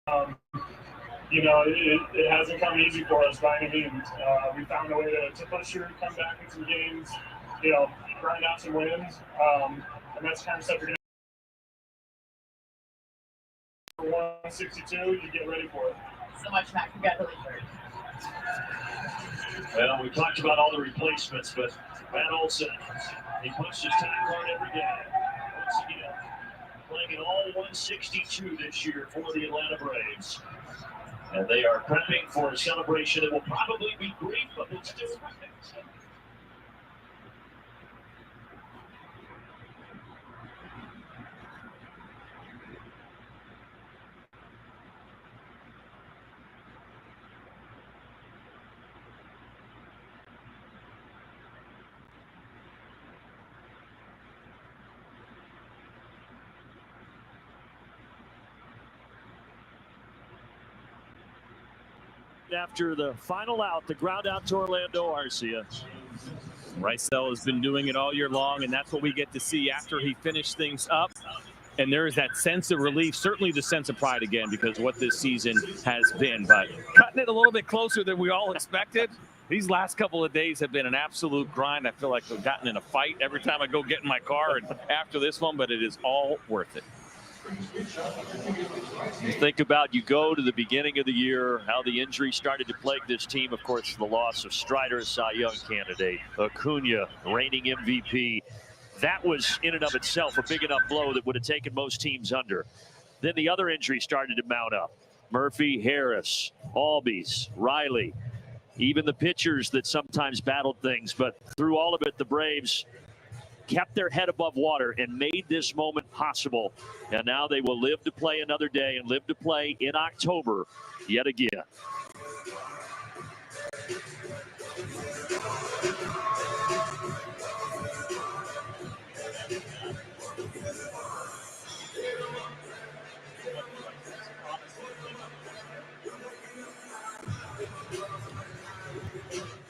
You know, it hasn't come easy for us by any means. We found a way to push through, come back in some games, you know, grind out some wins, and that's kind of stuff you're going to 162, you get ready for it. So much, Matt. Congratulations. Well, we talked about all the replacements, but Matt Olson, he puts his time hard every day. Once again, playing in all 162 this year for the Atlanta Braves. And they are prepping for a celebration that will probably be brief, but it's still epic. After the final out, the ground out to Orlando Arcia. Rysel has been doing it all year long, and that's what we get to see after he finished things up. And there is that sense of relief, certainly the sense of pride again, because what this season has been. But cutting it a little bit closer than we all expected. These last couple of days have been an absolute grind. I feel like I've gotten in a fight every time I go get in my car and after this one, but it is all worth it. You think about, you go to the beginning of the year, how the injury started to plague this team. Of course, the loss of Strider, Cy Young candidate, Acuna, reigning MVP. That was in and of itself a big enough blow that would have taken most teams under. Then the other injuries started to mount up. Murphy, Harris, Albies, Riley, even the pitchers that sometimes battled things. But through all of it, the Braves kept their head above water and made this moment possible. And now they will live to play another day and live to play in October yet again.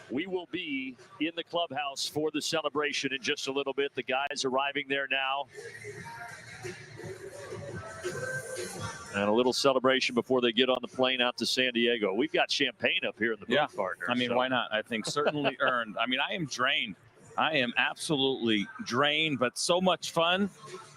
We will be in the clubhouse for the celebration in just a little bit. The guys arriving there now. And a little celebration before they get on the plane out to San Diego. We've got champagne up here in the booth, partner. I mean, why not? I think certainly earned. I mean, I am drained. I am absolutely drained, but so much fun.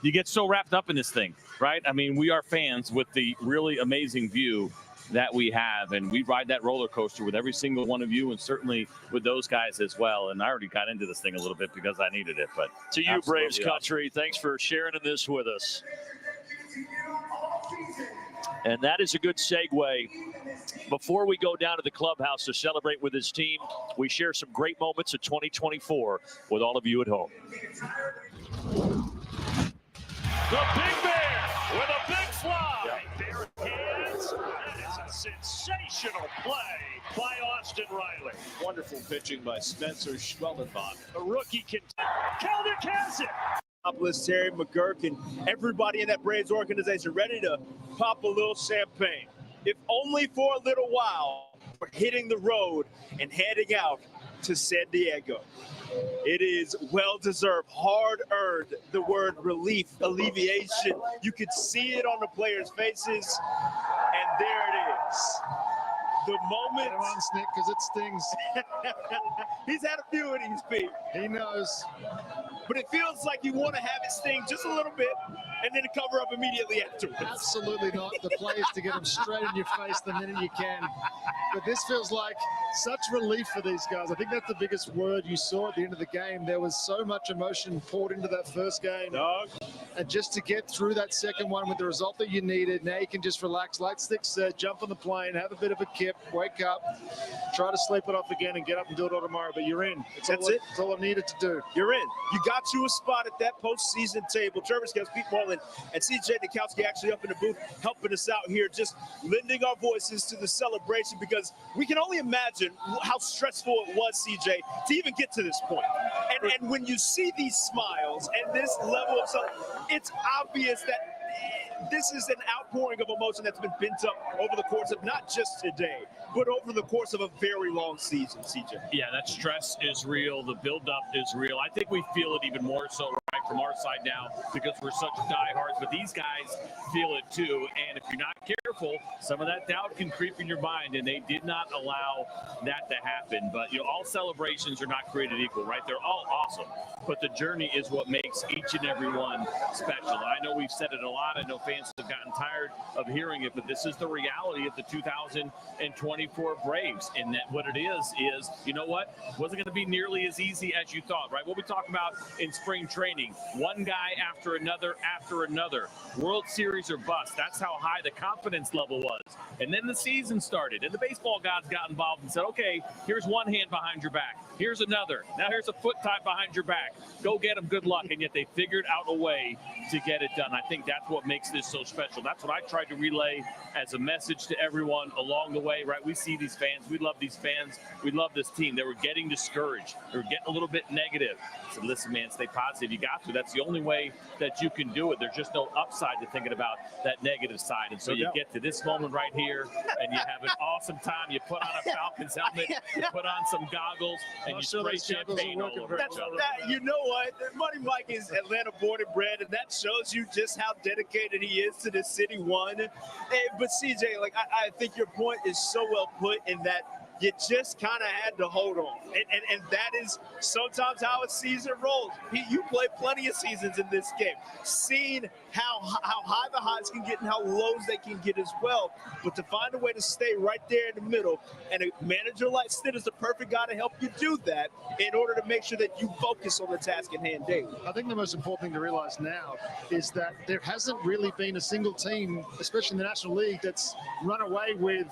You get so wrapped up in this thing, right? I mean, we are fans with the really amazing view that we have, and we ride that roller coaster with every single one of you, and certainly with those guys as well. And I already got into this thing a little bit because I needed it. But to you, Braves country, thanks for sharing in this with us. And that is a good segue. Before we go down to the clubhouse to celebrate with his team, we share some great moments of 2024 with all of you at home. The Big Bear with a big fly. Bare hands. That is a sensational play by Austin Riley. Wonderful pitching by Spencer Schwellenbach. A rookie can Caldick has it. Terry McGurk and everybody in that Braves organization ready to pop a little champagne. If only for a little while, we're hitting the road and heading out to San Diego. It is well-deserved, hard-earned. The word relief, alleviation, you could see it on the players' faces, and there it is. The moment. Come on, Snick, because it stings. He's had a few of these, Pete. He knows. But it feels like you want to have it sting just a little bit and then cover up immediately afterwards. Absolutely not. The play is to get them straight in your face the minute you can. But this feels like such relief for these guys. I think that's the biggest word you saw at the end of the game. There was so much emotion poured into that first game. And just to get through that second one with the result that you needed, now you can just relax. Like Stick said, jump on the plane, have a bit of a kip, wake up, try to sleep it off again and get up and do it all tomorrow. But you're in. That's it. That's all I needed to do. You're in. You got you a spot at that postseason table. Travis Kells, Pete Moreland, and CJ Nikowski actually up in the booth helping us out here, just lending our voices to the celebration, because we can only imagine how stressful it was, CJ, to even get to this point. And when you see these smiles and this level of it's obvious that this is an outpouring of emotion that's been pent up over the course of not just today, but over the course of a very long season, CJ. Yeah, that stress is real. The buildup is real. I think we feel it even more so right from our side now because we're such diehards, but these guys feel it too. And if you're not careful, some of that doubt can creep in your mind, and they did not allow that to happen. But all celebrations are not created equal, right? They're all awesome, but the journey is what makes each and every one special. And I know we've said it a lot. I know fans have gotten tired of hearing it, but this is the reality of the 2024 Braves. And that what it is, you know what? Wasn't going to be nearly as easy as you thought, right? What we talk about in spring training, one guy after another, World Series or bust. That's how high the confidence level was. And then the season started, and the baseball gods got involved and said, okay, here's one hand behind your back. Here's another. Now here's a foot tied behind your back. Go get them. Good luck. And yet they figured out a way to get it done. I think that's what makes this so special. That's what I tried to relay as a message to everyone along the way, right? We see these fans. We love these fans. We love this team. They were getting discouraged. They were getting a little bit negative. I said, listen, man, stay positive. You got to. That's the only way that you can do it. There's just no upside to thinking about that negative side. And so you get to this moment right here, and you have an awesome time. You put on a Falcons helmet, you put on some goggles, and you spray champagne all over each other. You know what? Money Mike is Atlanta born and bred, and that shows you just how dedicated he is to the city. But CJ, like I think your point is so well put in that you just kind of had to hold on. And that is sometimes how a season rolls. You play plenty of seasons in this game, seeing how high the highs can get and how lows they can get as well. But to find a way to stay right there in the middle, and a manager like Stitt is the perfect guy to help you do that in order to make sure that you focus on the task at hand daily. I think the most important thing to realize now is that there hasn't really been a single team, especially in the National League, that's run away with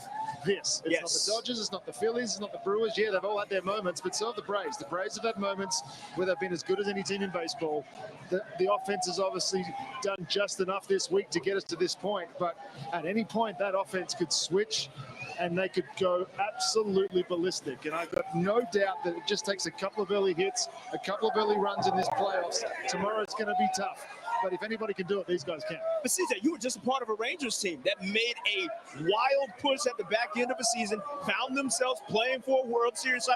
this. It's not the Dodgers, it's not the Phillies, it's not the Brewers. Yeah, they've all had their moments, but so have the Braves. The Braves have had moments where they've been as good as any team in baseball. The offense has obviously done just enough this week to get us to this point, but at any point that offense could switch and they could go absolutely ballistic. And I've got no doubt that it just takes a couple of early hits, a couple of early runs in this playoffs. Tomorrow's going to be tough. But if anybody can do it, these guys can. But CJ, you were just a part of a Rangers team that made a wild push at the back end of a season, found themselves playing for a World Series.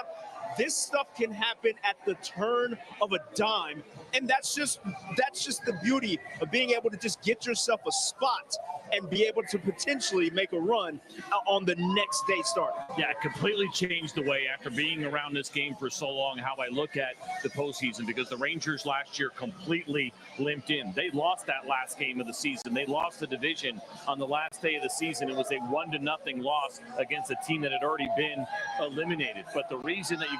This stuff can happen at the turn of a dime, and that's just the beauty of being able to just get yourself a spot and be able to potentially make a run on the next day start. Yeah, it completely changed the way, after being around this game for so long, how I look at the postseason, because the Rangers last year completely limped in. They lost that last game of the season. They lost the division on the last day of the season. It was a 1-0 loss against a team that had already been eliminated. But the reason that I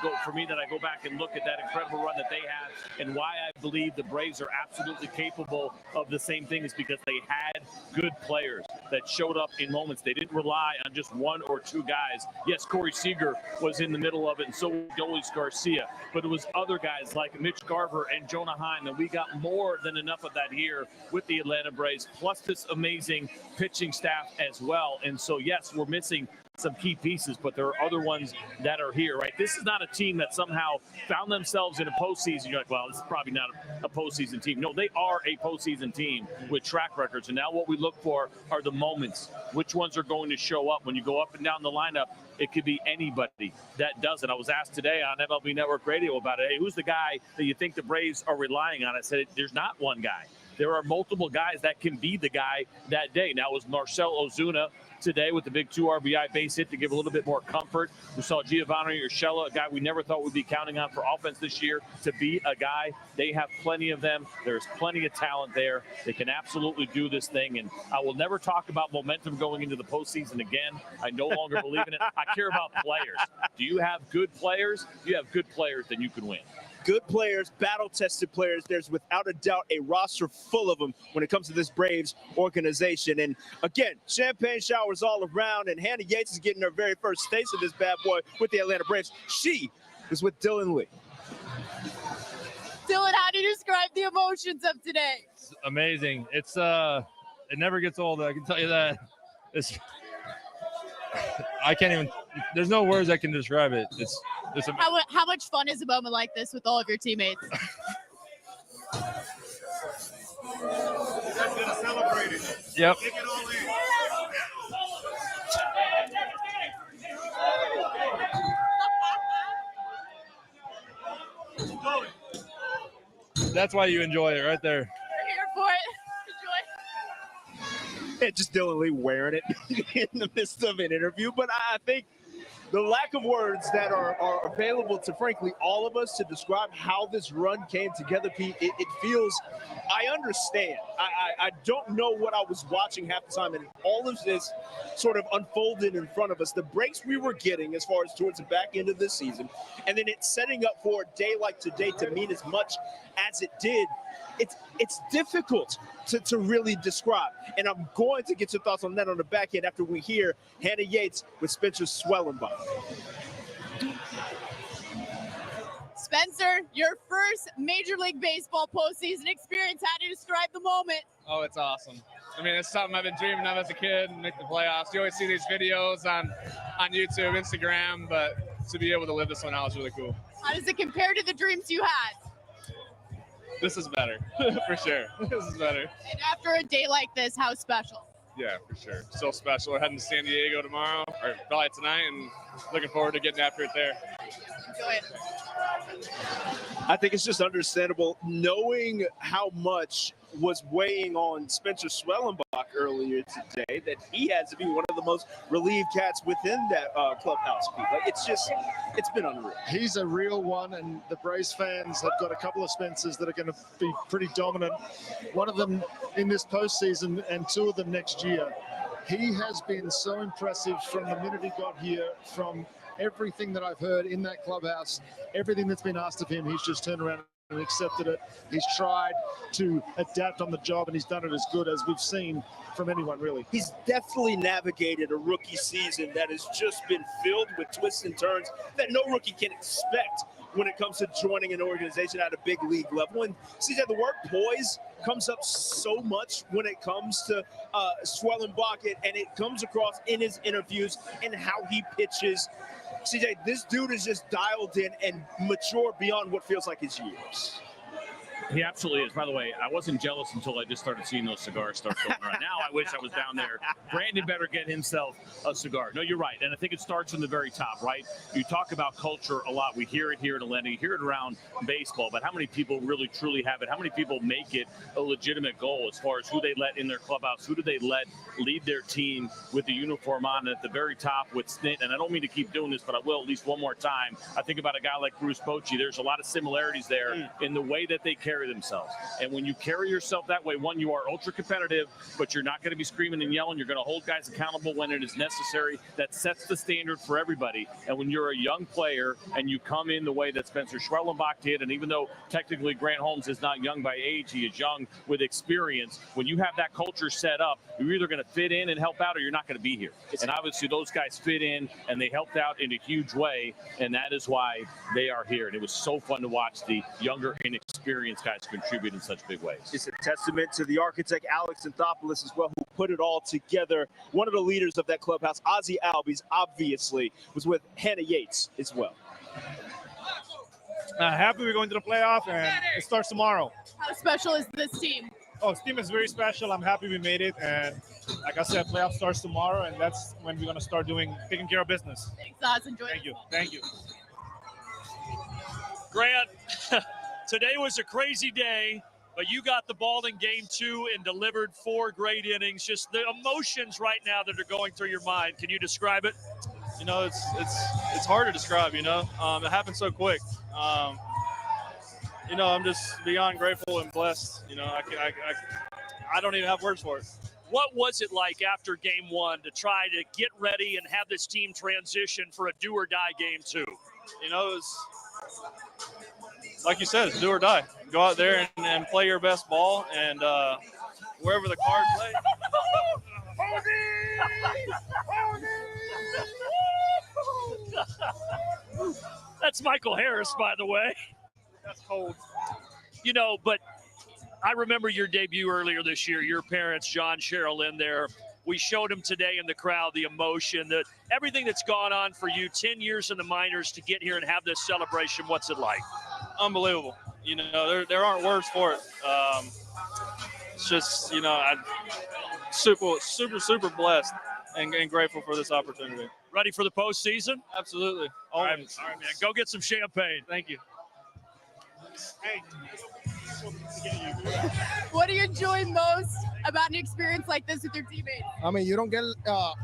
go back and look at that incredible run that they had, and why I believe the Braves are absolutely capable of the same thing, is because they had good players that showed up in moments. They didn't rely on just one or two guys. Yes, Corey Seager was in the middle of it, and so was Yoenis Garcia, but it was other guys like Mitch Garver and Jonah Heim, and we got more than enough of that here with the Atlanta Braves, plus this amazing pitching staff as well. And so, yes, we're missing some key pieces, but there are other ones that are here, right? This is not a team that somehow found themselves in a postseason. You're like, well, this is probably not a postseason team. No, they are a postseason team with track records. And now what we look for are the moments. Which ones are going to show up when you go up and down the lineup? It could be anybody that does it. I was asked today on MLB Network Radio about it. Hey, who's the guy that you think the Braves are relying on? I said, there's not one guy. There are multiple guys that can be the guy that day. Now, it was Marcell Ozuna today with the big 2 RBI base hit to give a little bit more comfort. We saw Giovanni Urshela, a guy we never thought we'd be counting on for offense this year, to be a guy. They have plenty of them. There's plenty of talent there. They can absolutely do this thing. And I will never talk about momentum going into the postseason again. I no longer believe in it. I care about players. Do you have good players? If you have good players, then you can win. Good players, battle-tested players. There's without a doubt a roster full of them when it comes to this Braves organization. And again, champagne showers all around, and Hannah Yates is getting her very first taste of this bad boy with the Atlanta Braves. She is with Dylan Lee. Dylan, how do you describe the emotions of today? It's amazing. It's it never gets old, I can tell you that. I can't even, there's no words that can describe it. It's how much fun is a moment like this with all of your teammates? Yep. That's why you enjoy it right there. We're here for it. Enjoy And just Dylan Lee wearing it in the midst of an interview. But I think the lack of words that are available to, frankly, all of us to describe how this run came together, Pete, it feels, I understand. I don't know what I was watching half the time, and all of this sort of unfolded in front of us. The breaks we were getting as far as towards the back end of this season, and then it's setting up for a day like today to mean as much as it did. It's difficult to really describe. And I'm going to get your thoughts on that on the back end after we hear Hannah Yates with Spencer Schwellenbach. Spencer, your first Major League Baseball postseason experience. How do you describe the moment? Oh, it's awesome. I mean, it's something I've been dreaming of as a kid, and make the playoffs. You always see these videos on YouTube, Instagram, but to be able to live this one out is really cool. How does it compare to the dreams you had? This is better, for sure. This is better. And after a day like this, how special? Yeah, for sure. So special. We're heading to San Diego tomorrow, or probably tonight, and looking forward to getting after it there. Enjoy it. I think it's just understandable knowing how much was weighing on Spencer Schwellenbach earlier today that he has to be one of the most relieved cats within that clubhouse. Like, it's been unreal. He's a real one, and the Braves fans have got a couple of Spencers that are going to be pretty dominant. One of them in this postseason and two of them next year. He has been so impressive from the minute he got here, from everything that I've heard in that clubhouse, everything that's been asked of him, he's just turned around and accepted it. He's tried to adapt on the job, and he's done it as good as we've seen from anyone, really. He's definitely navigated a rookie season that has just been filled with twists and turns that no rookie can expect when it comes to joining an organization at a big league level. And CJ, the word poise comes up so much when it comes to Schwellenbach, and it comes across in his interviews and how he pitches. CJ, this dude is just dialed in and mature beyond what feels like his years. He absolutely is. By the way, I wasn't jealous until I just started seeing those cigars start going around. Now I wish I was down there. Brandon better get himself a cigar. No, you're right. And I think it starts from the very top, right? You talk about culture a lot. We hear it here in Atlanta. You hear it around baseball. But how many people really, truly have it? How many people make it a legitimate goal as far as who they let in their clubhouse? Who do they let lead their team with the uniform on? And at the very top with Snit, and I don't mean to keep doing this, but I will at least one more time. I think about a guy like Bruce Bochy. There's a lot of similarities there in the way that they carry themselves. And when you carry yourself that way, one, you are ultra competitive, but you're not going to be screaming and yelling. You're going to hold guys accountable when it is necessary. That sets the standard for everybody. And when you're a young player and you come in the way that Spencer Schwellenbach did, and even though technically Grant Holmes is not young by age, he is young with experience. When you have that culture set up, you're either going to fit in and help out, or you're not going to be here. And obviously those guys fit in and they helped out in a huge way, and that is why they are here. And it was so fun to watch the younger, inexperienced guys contribute in such big ways. It's a testament to the architect, Alex Anthopoulos, as well, who put it all together. One of the leaders of that clubhouse, Ozzie Albies, obviously, was with Hannah Yates as well. Happy we're going to the playoff, and it starts tomorrow. How special is this team? Oh, this team is very special. I'm happy we made it, and like I said, playoff starts tomorrow, and that's when we're going to start taking care of business. Thanks, Oz. Enjoy. Thank you. Thank you. Grant, today was a crazy day, but you got the ball in game 2 and delivered 4 great innings. Just the emotions right now that are going through your mind. Can you describe it? You know, it's hard to describe, you know. It happened so quick. You know, I'm just beyond grateful and blessed. You know, I don't even have words for it. What was it like after game 1 to try to get ready and have this team transition for a do-or-die game 2? You know, it's like you said, it's do or die. Go out there and play your best ball, and wherever the cards lay. That's Michael Harris, by the way. That's cold. You know, but I remember your debut earlier this year, your parents, John, Cheryl, in there. We showed them today in the crowd, the emotion, that everything that's gone on for you, 10 years in the minors to get here and have this celebration. What's it like? Unbelievable. You know, there aren't words for it. It's just, you know, I'm super blessed and grateful for this opportunity. Ready for the postseason? Absolutely. All right, man. Go get some champagne. Thank you. Hey. What do you enjoy most about an experience like this with your teammates? I mean, you don't get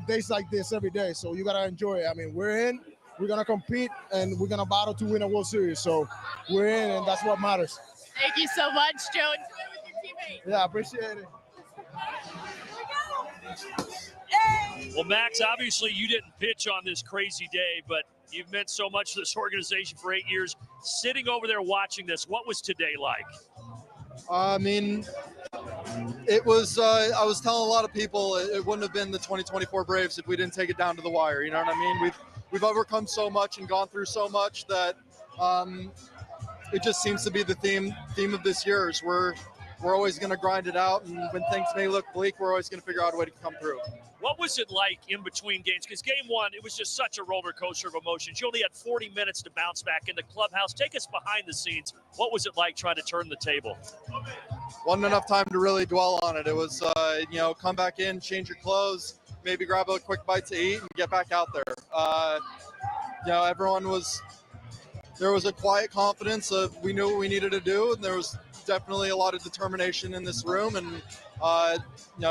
days like this every day, so you gotta enjoy it. I mean, we're in, we're gonna compete, and we're gonna battle to win a World Series. So we're in, and that's what matters. Thank you so much, Joe. Enjoy with your teammates. Yeah, I appreciate it. Well, Max, obviously you didn't pitch on this crazy day, but you've meant so much to this organization for 8 years. Sitting over there watching this, what was today like? I mean, it was, I was telling a lot of people it wouldn't have been the 2024 Braves if we didn't take it down to the wire. You know what I mean? We've overcome so much and gone through so much that it just seems to be the theme of this year is we're always going to grind it out. And when things may look bleak, we're always going to figure out a way to come through. What was it like in between games? Because game one, it was just such a roller coaster of emotions. You only had 40 minutes to bounce back in the clubhouse. Take us behind the scenes. What was it like trying to turn the table? Wasn't enough time to really dwell on it. It was, come back in, change your clothes, maybe grab a quick bite to eat and get back out there. There was a quiet confidence of we knew what we needed to do, and there was definitely a lot of determination in this room, and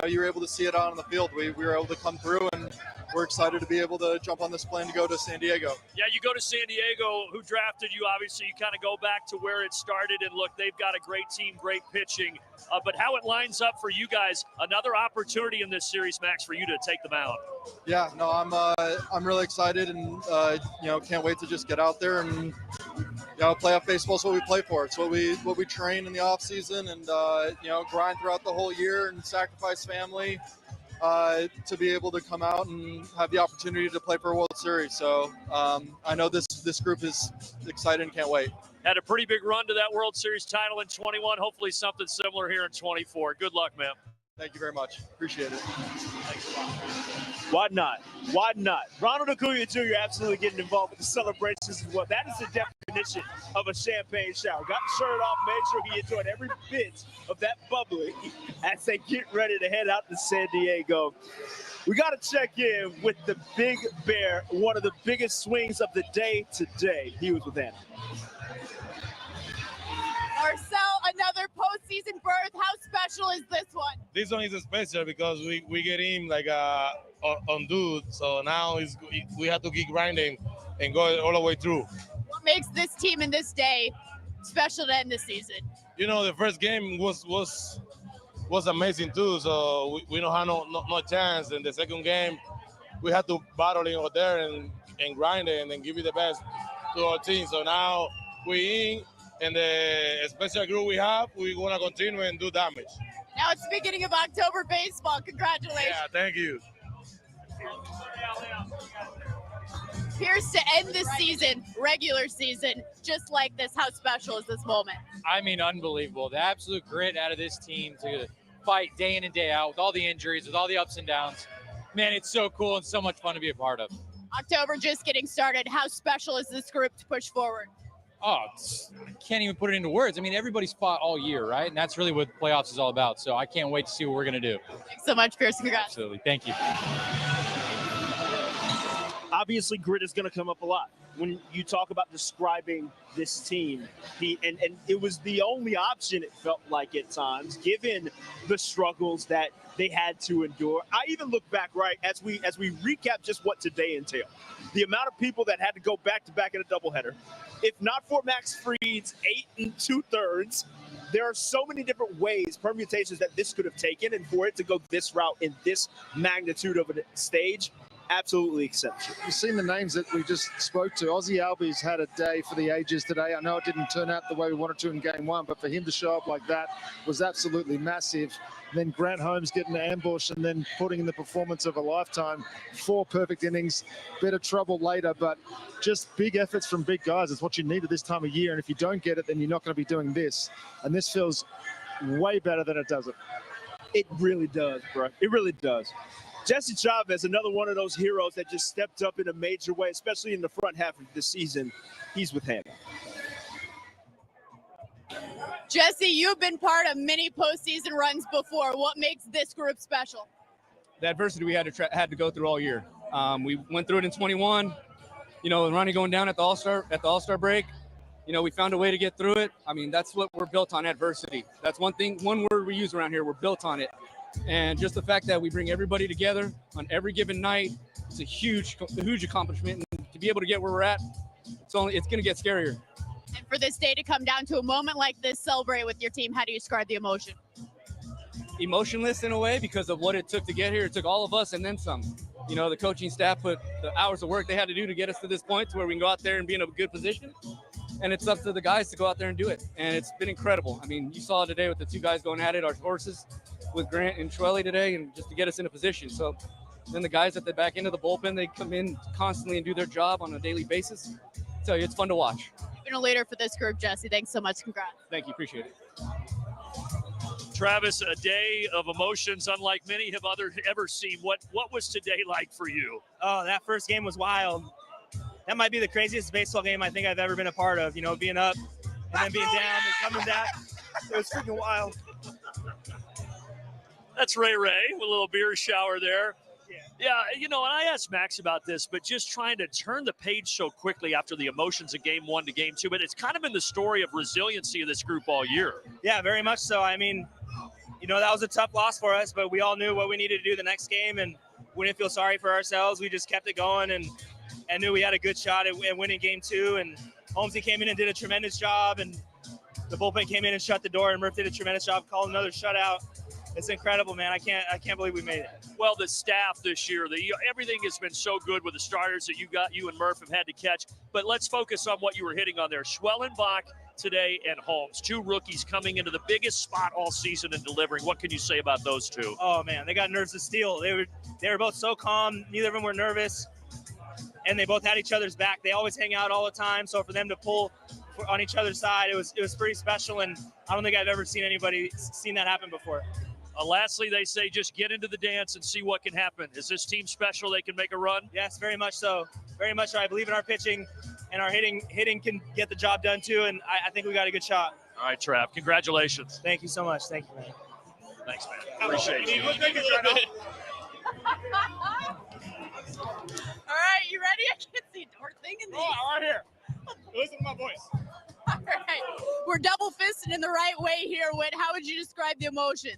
you were able to see it out on the field. We were able to come through, and we're excited to be able to jump on this plane to go to San Diego. Yeah, you go to San Diego. Who drafted you? Obviously, you kind of go back to where it started, and look, they've got a great team, great pitching. But how it lines up for you guys, another opportunity in this series, Max, for you to take them out. Yeah, no, I'm really excited, and can't wait to just get out there and playoff baseball is what we play for. It's what we train in the off season, and grind throughout the whole year and sacrifice family to be able to come out and have the opportunity to play for a World Series. So I know this group is excited and can't wait. Had a pretty big run to that World Series title in 21. Hopefully something similar here in 24. Good luck, man. Thank you very much. Appreciate it. Thanks a lot. Why not? Why not? Ronald Acuna Jr. absolutely getting involved with the celebrations as well. That is the definition of a champagne shower. Got the shirt off, made sure he enjoyed every bit of that bubbly as they get ready to head out to San Diego. We got to check in with the Big Bear, one of the biggest swings of the day today. He was with Anna. Marcel, another postseason berth. How special is this one? This one is special because we get him like on dude. So now we have to keep grinding and go all the way through. What makes this team and this day special to end the season? The first game was amazing too. So we don't have no chance. And the second game, we had to battle over there and grind it and then give it the best to our team. So now we in. And the special group we have, we want to continue and do damage. Now it's the beginning of October baseball. Congratulations. Yeah, thank you. Here's to end this season, regular season, just like this. How special is this moment? I mean, unbelievable. The absolute grit out of this team to fight day in and day out with all the injuries, with all the ups and downs. Man, it's so cool and so much fun to be a part of. October just getting started. How special is this group to push forward? Oh, I can't even put it into words. I mean, everybody's fought all year, right? And that's really what playoffs is all about. So I can't wait to see what we're going to do. Thanks so much, Pierce. Congrats. Absolutely. Thank you. Obviously, grit is going to come up a lot when you talk about describing this team. And it was the only option, it felt like at times, given the struggles that they had to endure. I even look back, right, as we recap just what today entailed. The amount of people that had to go back-to-back in a doubleheader. If not for Max Fried's 8 2/3, there are so many different ways, permutations that this could have taken, and for it to go this route in this magnitude of a stage, absolutely exceptional. You've seen the names that we just spoke to. Ozzie Albies had a day for the ages today. I know it didn't turn out the way we wanted to in game one, but for him to show up like that was absolutely massive. And then Grant Holmes getting the ambush and then putting in the performance of a lifetime. 4 perfect innings, bit of trouble later, but just big efforts from big guys. It's what you need at this time of year. And if you don't get it, then you're not going to be doing this. And this feels way better than it does it. It really does, bro. It really does. Jesse Chavez, another one of those heroes that just stepped up in a major way, especially in the front half of the season. He's with Hannah. Jesse, you've been part of many postseason runs before. What makes this group special? The adversity we had to go through all year. We went through it in 21. The running going down at the All-Star break. you know, we found a way to get through it. I mean, that's what we're built on, adversity. That's one word we use around here. We're built on it. And just the fact that we bring everybody together on every given night, it's a huge accomplishment. And to be able to get where we're at, it's going to get scarier. And for this day to come down to a moment like this, celebrate with your team, how do you describe the emotion? Emotionless in a way because of what it took to get here. It took all of us and then some. You know, the coaching staff put the hours of work they had to do to get us to this point to where we can go out there and be in a good position. And it's up to the guys to go out there and do it. And it's been incredible. I mean, you saw it today with the two guys going at it, our horses with Grant and Trelly today, and just to get us in a position. So then the guys at the back end of the bullpen, they come in constantly and do their job on a daily basis. I tell you, it's fun to watch. You've been a leader for this group, Jesse. Thanks so much. Congrats. Thank you. Appreciate it. Travis, a day of emotions unlike many have ever seen. What was today like for you? Oh, that first game was wild. That might be the craziest baseball game I think I've ever been a part of. You know, being up and then being down and coming back. It was freaking wild. That's Ray with a little beer shower there. Yeah, you know, and I asked Max about this, but just trying to turn the page so quickly after the emotions of game 1 to game 2, but it's kind of been the story of resiliency of this group all year. Yeah, very much so. I mean, you know, that was a tough loss for us, but we all knew what we needed to do the next game, and we didn't feel sorry for ourselves. We just kept it going and knew we had a good shot at winning game 2, and Holmesy came in and did a tremendous job, and the bullpen came in and shut the door, and Murph did a tremendous job calling another shutout. It's incredible, man. I can't believe we made it. Well, the staff this year, everything has been so good with the starters that you and Murph have had to catch. But let's focus on what you were hitting on there. Schwellenbach today and Holmes, 2 rookies coming into the biggest spot all season and delivering. What can you say about those 2? Oh man, they got nerves of steel. They were both so calm. Neither of them were nervous, and they both had each other's back. They always hang out all the time. So for them to pull on each other's side, it was pretty special. And I don't think I've ever seen that happen before. Lastly, they say just get into the dance and see what can happen. Is this team special? They can make a run? Yes, very much so. Very much so. I believe in our pitching, and our hitting can get the job done too, and I think we got a good shot. All right, Trav. Congratulations. Thank you so much. Thank you, man. Thanks, man. Appreciate you. All right, you ready? I can't see a darn thing in these. Oh, right here. Listen to my voice. All right. We're double fisted in the right way here, Whit. How would you describe the emotions?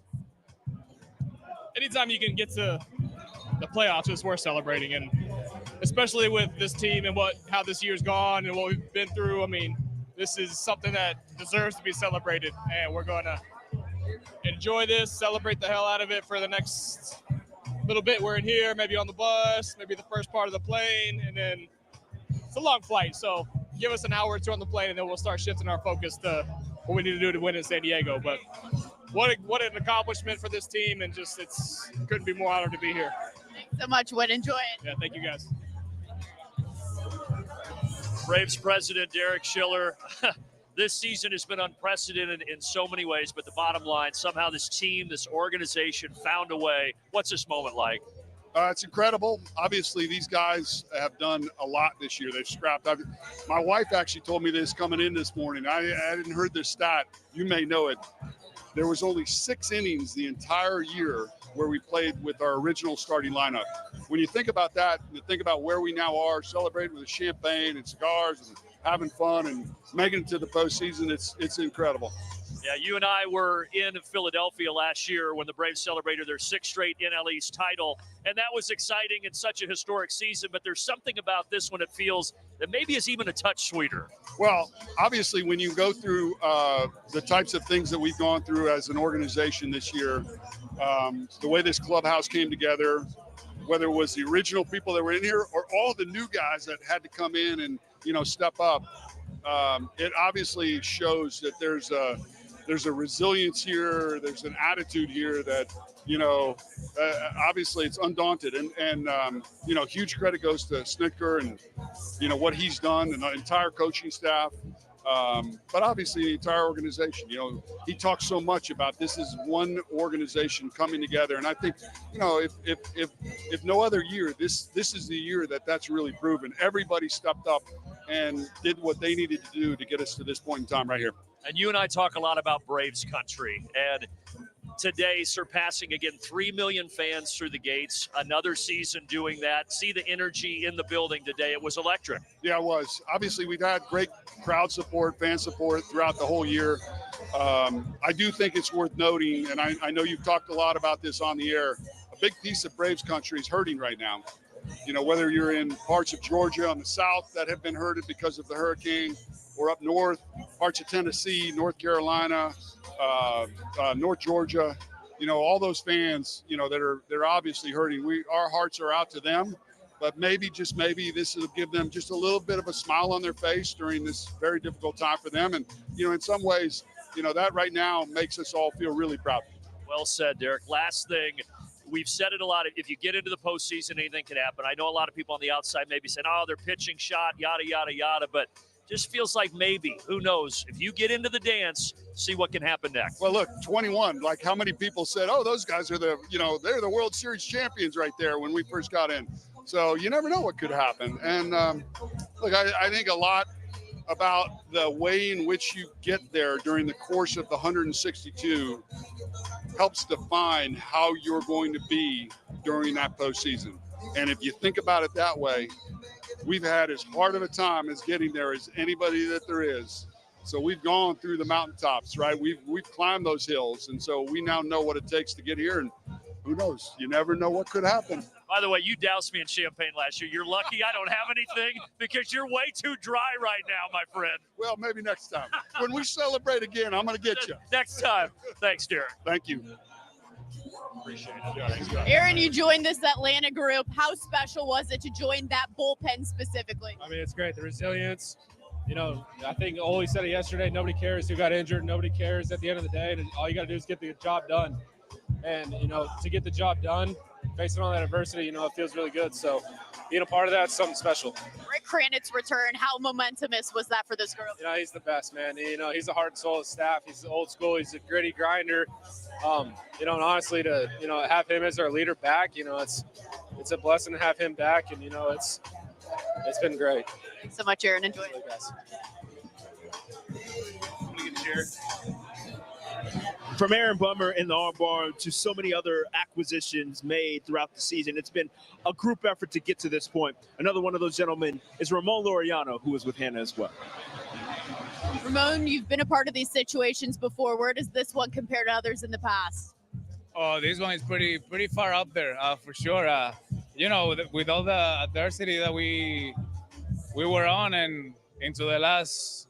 Anytime you can get to the playoffs, it's worth celebrating, and especially with this team and how this year's gone and what we've been through. I mean, this is something that deserves to be celebrated, and we're going to enjoy this, celebrate the hell out of it for the next little bit. We're in here, maybe on the bus, maybe the first part of the plane, and then it's a long flight, so give us an hour or 2 on the plane, and then we'll start shifting our focus to what we need to do to win in San Diego. But what an accomplishment for this team, and just couldn't be more honored to be here. Thanks so much, Whit. Enjoy it. Yeah, thank you guys. Braves president Derek Schiller. This season has been unprecedented in so many ways, but the bottom line, somehow this team, this organization found a way. What's this moment like? It's incredible. Obviously, these guys have done a lot this year. They've scrapped. My wife actually told me this coming in this morning. I hadn't heard this stat. You may know it. There was only 6 innings the entire year where we played with our original starting lineup. When you think about that, you think about where we now are, celebrating with champagne and cigars and having fun and making it to the postseason. It's incredible. Yeah, you and I were in Philadelphia last year when the Braves celebrated their 6th straight NL East title, and that was exciting and such a historic season, but there's something about this one that feels that maybe is even a touch sweeter. Well, obviously, when you go through the types of things that we've gone through as an organization this year, the way this clubhouse came together, whether it was the original people that were in here or all the new guys that had to come in and, step up, it obviously shows that there's a resilience here. There's an attitude here that, obviously it's undaunted. And huge credit goes to Snitker and, what he's done and the entire coaching staff. But obviously the entire organization, he talks so much about this is one organization coming together. And I think, if no other year, this is the year that's really proven. Everybody stepped up and did what they needed to do to get us to this point in time right here. And you and I talk a lot about Braves country, and today, surpassing again 3 million fans through the gates. Another season doing that. See the energy in the building today. It was electric. Yeah, it was. Obviously, we've had great crowd support, fan support throughout the whole year. I do think it's worth noting, and I know you've talked a lot about this on the air, a big piece of Braves country is hurting right now. You know, whether you're in parts of Georgia on the south that have been hurted because of the hurricane, or up north, parts of Tennessee, North Carolina, North Georgia, you know, all those fans, you know, they're obviously hurting. Our hearts are out to them, but maybe, just maybe, this will give them just a little bit of a smile on their face during this very difficult time for them. And, you know, in some ways, you know, that right now makes us all feel really proud. Well said, Derek. Last thing, we've said it a lot. If you get into the postseason, anything can happen. I know a lot of people on the outside maybe saying, oh, they're pitching shot, yada, yada, yada, but just feels like maybe, who knows? If you get into the dance, see what can happen next. Well, look, 21, like how many people said, oh, those guys are they're the World Series champions right there when we first got in. So you never know what could happen. And look, I think a lot about the way in which you get there during the course of the 162 helps define how you're going to be during that postseason. And if you think about it that way, we've had as hard of a time as getting there as anybody that there is. So we've gone through the mountaintops, right? We've climbed those hills. And so we now know what it takes to get here. And who knows? You never know what could happen. By the way, you doused me in champagne last year. You're lucky I don't have anything because you're way too dry right now, my friend. Well, maybe next time. When we celebrate again, I'm going to get you. Next time. Thanks, Derek. Thank you. Appreciate it. Aaron, you joined this Atlanta group. How special was it to join that bullpen specifically? I mean, it's great. The resilience. You know, I think Ole said it yesterday. Nobody cares who got injured. Nobody cares at the end of the day. And all you got to do is get the job done. And, you know, to get the job done, facing all that adversity, you know, it feels really good. So being a part of that is something special. Rick Kranitz return, how momentous was that for this group? You know, he's the best, man. You know, he's the heart and soul of the staff. He's old school. He's a gritty grinder. You know, and honestly, to, you know, have him as our leader back, you know, it's a blessing to have him back. And, you know, it's been great. Thanks so much, Aaron. Enjoy it. Guys. I'm gonna get a chair. From Aaron Bummer in the armbar to so many other acquisitions made throughout the season, it's been a group effort to get to this point. Another one of those gentlemen is Ramon Laureano, who was with Hannah as well. Ramon, you've been a part of these situations before. Where does this one compare to others in the past? Oh, this one is pretty far up there, for sure. You know, with all the adversity that we were on and into the last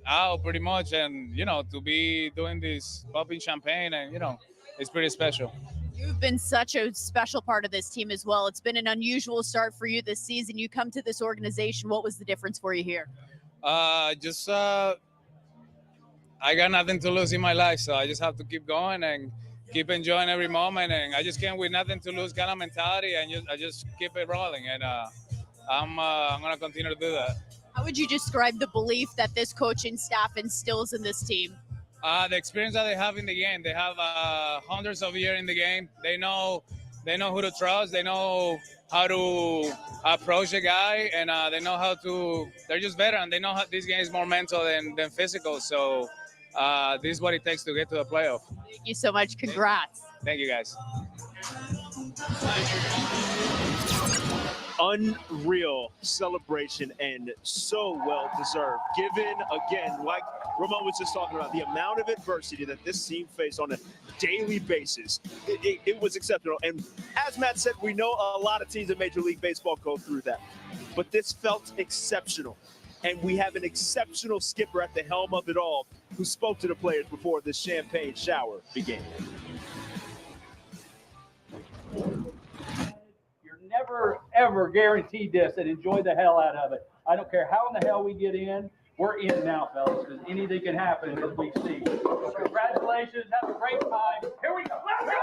out pretty much, and you know, to be doing this popping champagne, and you know, it's pretty special. You've been such a special part of this team as well. It's been an unusual start for you this season. You come to this organization. What was the difference for you here? I got nothing to lose in my life, so I just have to keep going and keep enjoying every moment, and I just can't with nothing to lose kind of mentality, and I just keep it rolling, and I'm gonna continue to do that. How would you describe the belief that this coaching staff instills in this team? The experience that they have in the game. They have hundreds of years in the game. They know who to trust. They know how to approach a guy, and they know how to. They're just veteran. They know how this game is more mental than physical. So this is what it takes to get to the playoff. Thank you so much. Congrats. Thank you, guys. Unreal celebration and so well deserved, given again, like Ramon was just talking about, the amount of adversity that this team faced on a daily basis. It was exceptional. And as Matt said, we know a lot of teams in Major League Baseball go through that, but this felt exceptional. And we have an exceptional skipper at the helm of it all who spoke to the players before this champagne shower began. Never, ever guaranteed this and enjoy the hell out of it. I don't care how in the hell we get in. We're in now, fellas, because anything can happen in this week C. So congratulations. Have a great time. Here we go. Let's go.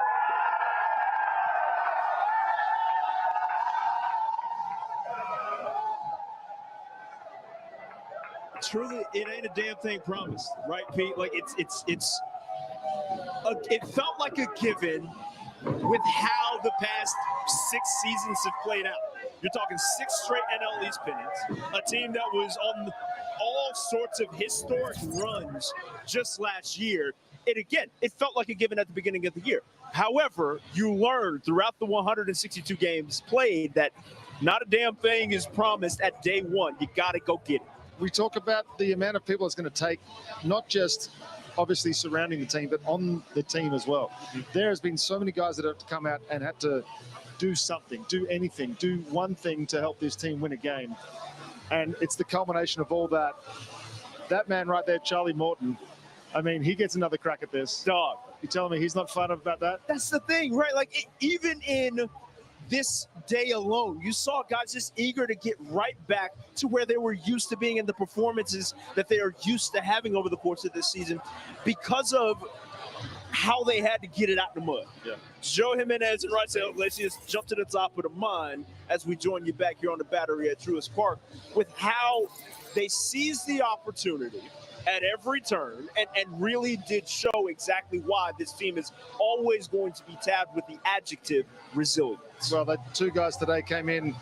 Truly, it ain't a damn thing promised, right, Pete? Like it felt like a given with how the past 6 seasons have played out. You're talking 6 straight NL East pennants, a team that was on all all sorts of historic runs just last year. It felt like a given at the beginning of the year. However, you learned throughout the 162 games played that not a damn thing is promised at day one. You got to go get it. We talk about the amount of people it's going to take, not just obviously surrounding the team, but on the team as well. There has been so many guys that have to come out and had to do something, do anything, do one thing to help this team win a game. And it's the culmination of all that. That man right there, Charlie Morton, I mean, he gets another crack at this. Dog. You telling me he's not fired up about that? That's the thing, right? Like, even in this day alone, you saw guys just eager to get right back to where they were used to being in the performances that they are used to having over the course of this season because of how they had to get it out the mud. Yeah. Joe Jimenez and Raisel Iglesias jumped to the top of the mind as we join you back here on the Battery at Truist Park with how they seized the opportunity at every turn and really did show exactly why this team is always going to be tabbed with the adjective resilience. Well, the two guys today came in,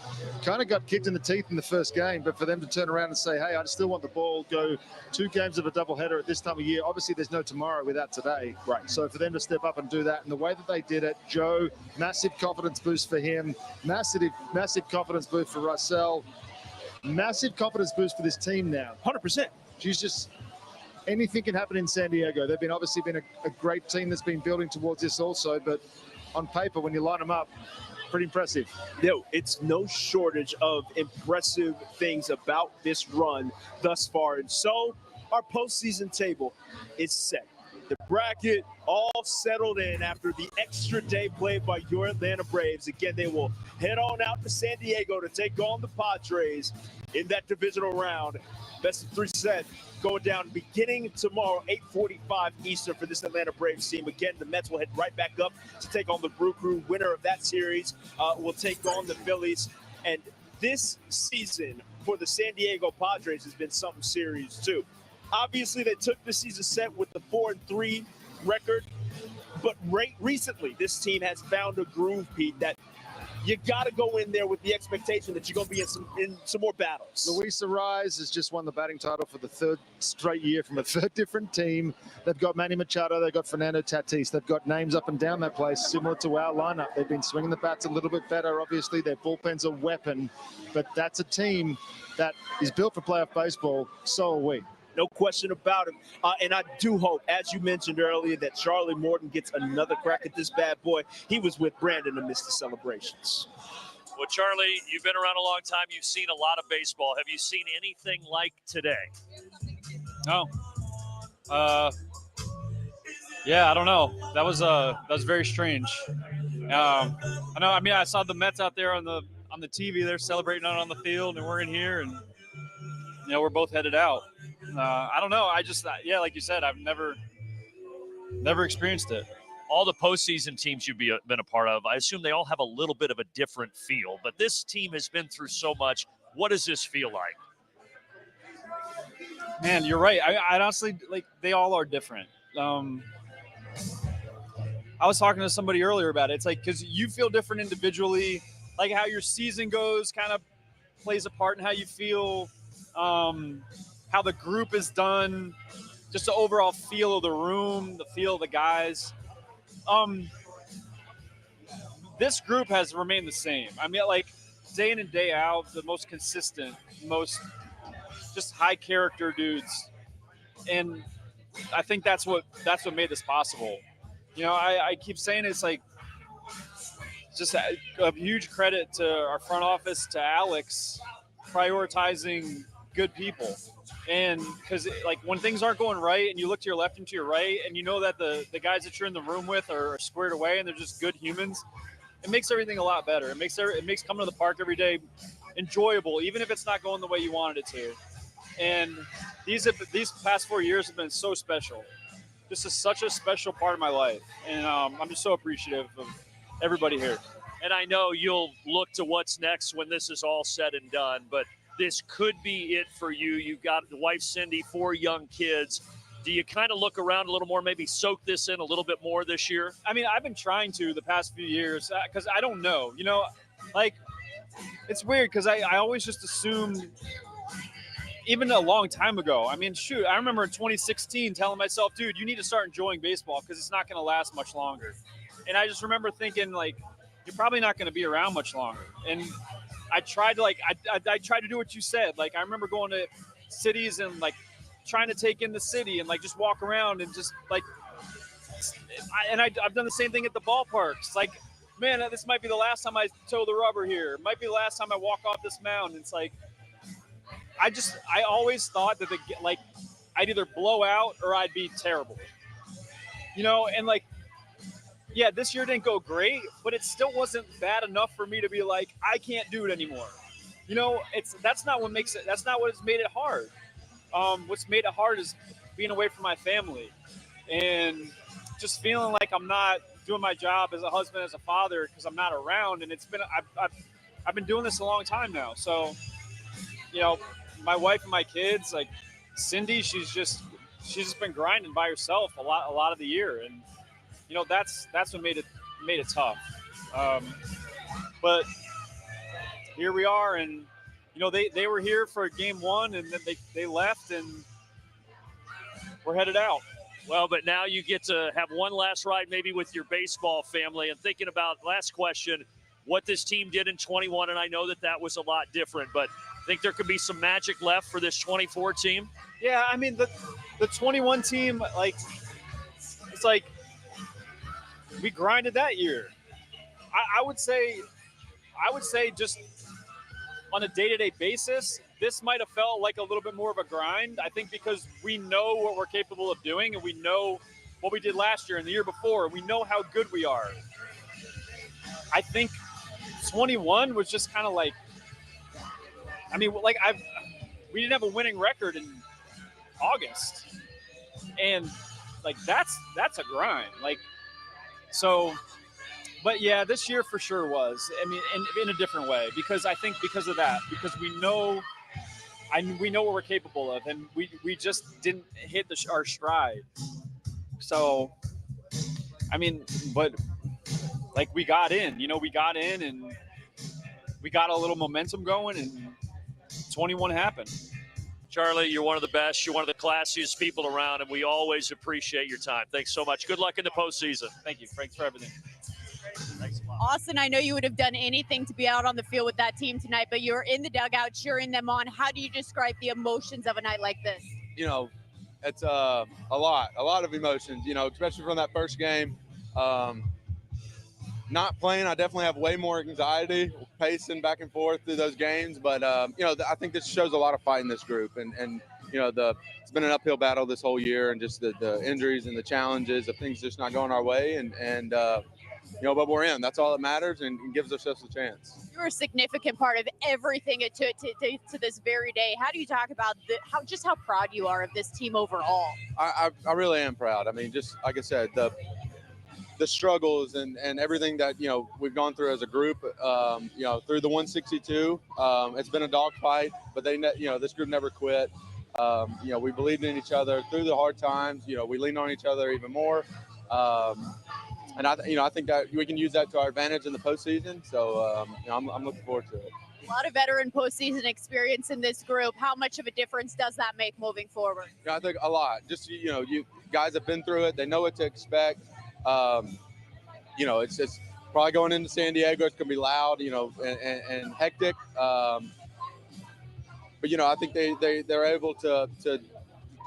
kind of got kicked in the teeth in the first game, but for them to turn around and say, hey, I still want the ball, go 2 games of a doubleheader at this time of year. Obviously, there's no tomorrow without today. Right. So for them to step up and do that, and the way that they did it, Joe, massive confidence boost for him, massive confidence boost for Russell, massive confidence boost for this team now. 100%. She's just... anything can happen in San Diego. They've obviously been a great team that's been building towards this also, but on paper, when you line them up, pretty impressive. No, it's no shortage of impressive things about this run thus far. And so our postseason table is set. The bracket all settled in after the extra day played by your Atlanta Braves. Again, they will head on out to San Diego to take on the Padres in that divisional round. Best of 3 set going down beginning tomorrow, 8:45 Eastern for this Atlanta Braves team. Again, the Mets will head right back up to take on the Brew Crew. Winner of that series will take on the Phillies. And this season for the San Diego Padres has been something serious too. Obviously, they took the season set with the 4-3 record, but recently this team has found a groove, Pete, that you got to go in there with the expectation that you're going to be in some more battles. Luis Arraez has just won the batting title for the 3rd straight year from a 3rd different team. They've got Manny Machado, they've got Fernando Tatis. They've got names up and down that place similar to our lineup. They've been swinging the bats a little bit better. Obviously, their bullpen's a weapon, but that's a team that is built for playoff baseball. So are we. No question about it. And I do hope, as you mentioned earlier, that Charlie Morton gets another crack at this bad boy. He was with Brandon amidst the celebrations. Well, Charlie, you've been around a long time. You've seen a lot of baseball. Have you seen anything like today? No. Yeah, I don't know. That was very strange. I know. I mean, I saw the Mets out there on the TV. They're celebrating out on the field, and we're in here, and we're both headed out. I don't know. I just, like you said, I've never experienced it. All the postseason teams you've been a part of, I assume they all have a little bit of a different feel. But this team has been through so much. What does this feel like? Man, you're right. I honestly, they all are different. I was talking to somebody earlier about it. It's like, because you feel different individually, like how your season goes kind of plays a part in how you feel, how the group is done, just the overall feel of the room, the feel of the guys. This group has remained the same. I mean, like day in and day out, the most consistent, most just high character dudes. And I think that's what made this possible. I keep saying it's like just a huge credit to our front office, to Alex, prioritizing good people. And because when things aren't going right and you look to your left and to your right and you know that the guys that you're in the room with are squared away and they're just good humans, it makes everything a lot better. It makes coming to the park every day enjoyable, even if it's not going the way you wanted it to. And these past 4 years have been so special. This is such a special part of my life. And I'm just so appreciative of everybody here. And I know you'll look to what's next when this is all said and done, but this could be it for you. You've got the wife, Cindy, 4 young kids. Do you kind of look around a little more, maybe soak this in a little bit more this year? I mean, I've been trying to the past few years because I don't know. It's weird because I always just assumed even a long time ago. I mean, shoot, I remember in 2016 telling myself, dude, you need to start enjoying baseball because it's not going to last much longer. And I just remember thinking, like, you're probably not going to be around much longer. And I tried to, like, I tried to do what you said. Like, I remember going to cities and, like, trying to take in the city and, like, just walk around and just, like, I've done the same thing at the ballparks. Like, man, this might be the last time I toe the rubber here. It might be the last time I walk off this mound. It's like, I always thought that like I'd either blow out or I'd be terrible, you know. And like, yeah, this year didn't go great, but it still wasn't bad enough for me to be like, I can't do it anymore. You know, that's not what makes it. That's not what's made it hard. What's made it hard is being away from my family and just feeling like I'm not doing my job as a husband, as a father, because I'm not around. And it's been I've been doing this a long time now, so you know. My wife and my kids, like Cindy, she's just been grinding by herself a lot of the year, and you know that's what made it tough. But here we are, and you know they were here for game one, and then they left, and we're headed out. Well, but now you get to have one last ride maybe with your baseball family, and thinking about last question, what this team did in 21, and I know that was a lot different, but think there could be some magic left for this 24 team? Yeah, I mean, the 21 team, like, it's like we grinded that year. I would say just on a day-to-day basis, this might have felt like a little bit more of a grind. I think because we know what we're capable of doing, and we know what we did last year and the year before, and we know how good we are. I think 21 was just kind of like, I mean, like we didn't have a winning record in August, and like that's a grind. Like, so, but yeah, this year for sure was. I mean, in a different way, because I think because of that, because we know what we're capable of, and we just didn't hit our stride. So, I mean, but like we got in, and we got a little momentum going, and 21 happened. Charlie, you're one of the best. You're one of the classiest people around, and we always appreciate your time. Thanks so much. Good luck in the postseason. Thank you. Thanks for everything. Thanks a lot. Austin, I know you would have done anything to be out on the field with that team tonight, but you're in the dugout cheering them on. How do you describe the emotions of a night like this? You know, it's a lot of emotions, you know, especially from that first game. Not playing, I definitely have way more anxiety, pacing back and forth through those games. But, you know, I think this shows a lot of fight in this group. And you know, it's been an uphill battle this whole year, and just the injuries and the challenges of things just not going our way. And you know, but we're in. That's all that matters, and gives ourselves a chance. You're a significant part of everything it took to this very day. How do you talk about how proud you are of this team overall? I really am proud. I mean, just like I said, the struggles and everything that, you know, we've gone through as a group, you know, through the 162, it's been a dogfight, but you know, this group never quit. You know, we believed in each other through the hard times. You know, we leaned on each other even more. And I think that we can use that to our advantage in the postseason. So, you know, I'm looking forward to it. A lot of veteran postseason experience in this group. How much of a difference does that make moving forward? Yeah, I think a lot. Just, you know, you guys have been through it. They know what to expect. You know, it's probably going into San Diego. It's going to be loud, you know, and hectic. But, you know, I think they're able to,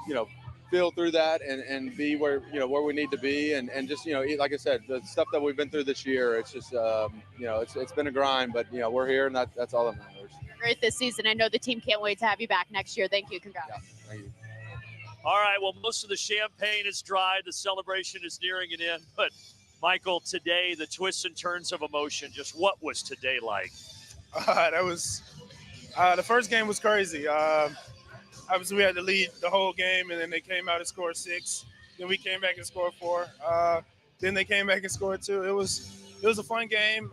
you know, feel through that and be where, you know, where we need to be. And just, you know, like I said, the stuff that we've been through this year, it's just, you know, it's been a grind, but, you know, we're here, and that's all that matters. Great this season. I know the team can't wait to have you back next year. Thank you. Congrats. Yeah, thank you. All right, well, most of the champagne is dry. The celebration is nearing an end. But, Michael, today, the twists and turns of emotion, just what was today like? That was the first game was crazy. Obviously, we had to lead the whole game, and then they came out and scored 6. Then we came back and scored 4. Then they came back and scored 2. It was a fun game.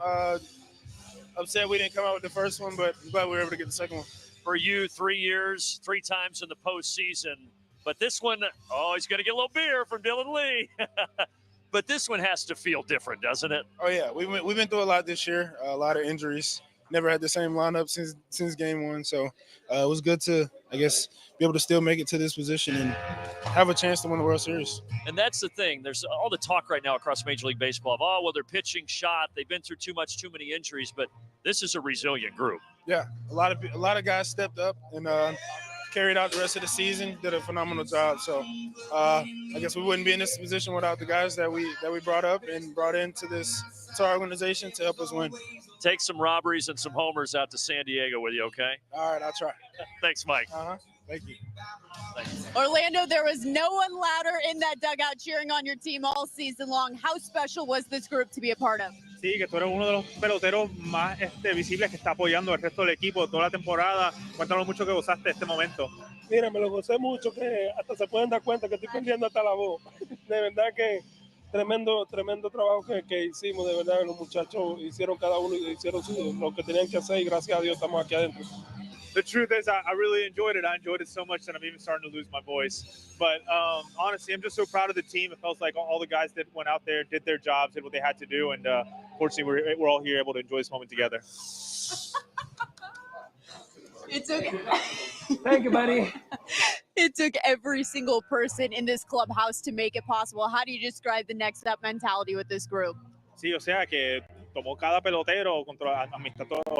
Upset we didn't come out with the first one, but I'm glad we were able to get the second one. For you, 3 years, 3 times in the postseason. But this one, he's going to get a little beer from Dylan Lee. But this one has to feel different, doesn't it? Oh, yeah. We've been through a lot this year, a lot of injuries. Never had the same lineup since game 1. So it was good to I guess, be able to still make it to this position and have a chance to win the World Series. And that's the thing. There's all the talk right now across Major League Baseball of, oh, well, they're pitching shot. They've been through too many injuries, but this is a resilient group. Yeah, a lot of guys stepped up and carried out the rest of the season, did a phenomenal job. So I guess we wouldn't be in this position without the guys that we brought up and brought into our organization to help us win. Take some robberies and some homers out to San Diego with you, okay? All right, I'll try. Thanks, Mike. Thank you. Orlando, there was no one louder in that dugout cheering on your team all season long. How special was this group to be a part of? Sí, que tú eres uno de los peloteros más visibles que está apoyando al resto del equipo toda la temporada. Cuéntanos mucho que gozaste de este momento. Mira, me lo gocé mucho, que hasta se pueden dar cuenta que estoy perdiendo hasta la voz. De verdad que tremendo trabajo que hicimos, de verdad, los muchachos hicieron cada uno, hicieron lo que tenían que hacer y gracias a Dios estamos aquí adentro. The truth is, I really enjoyed it. I enjoyed it so much that I'm even starting to lose my voice. But honestly, I'm just so proud of the team. It felt like all the guys that went out there, did their jobs, did what they had to do, and fortunately, we're all here able to enjoy this moment together. It took Thank you, buddy. It took every single person in this clubhouse to make it possible. How do you describe the next step mentality with this group? Sí, o sea que tomó cada pelotero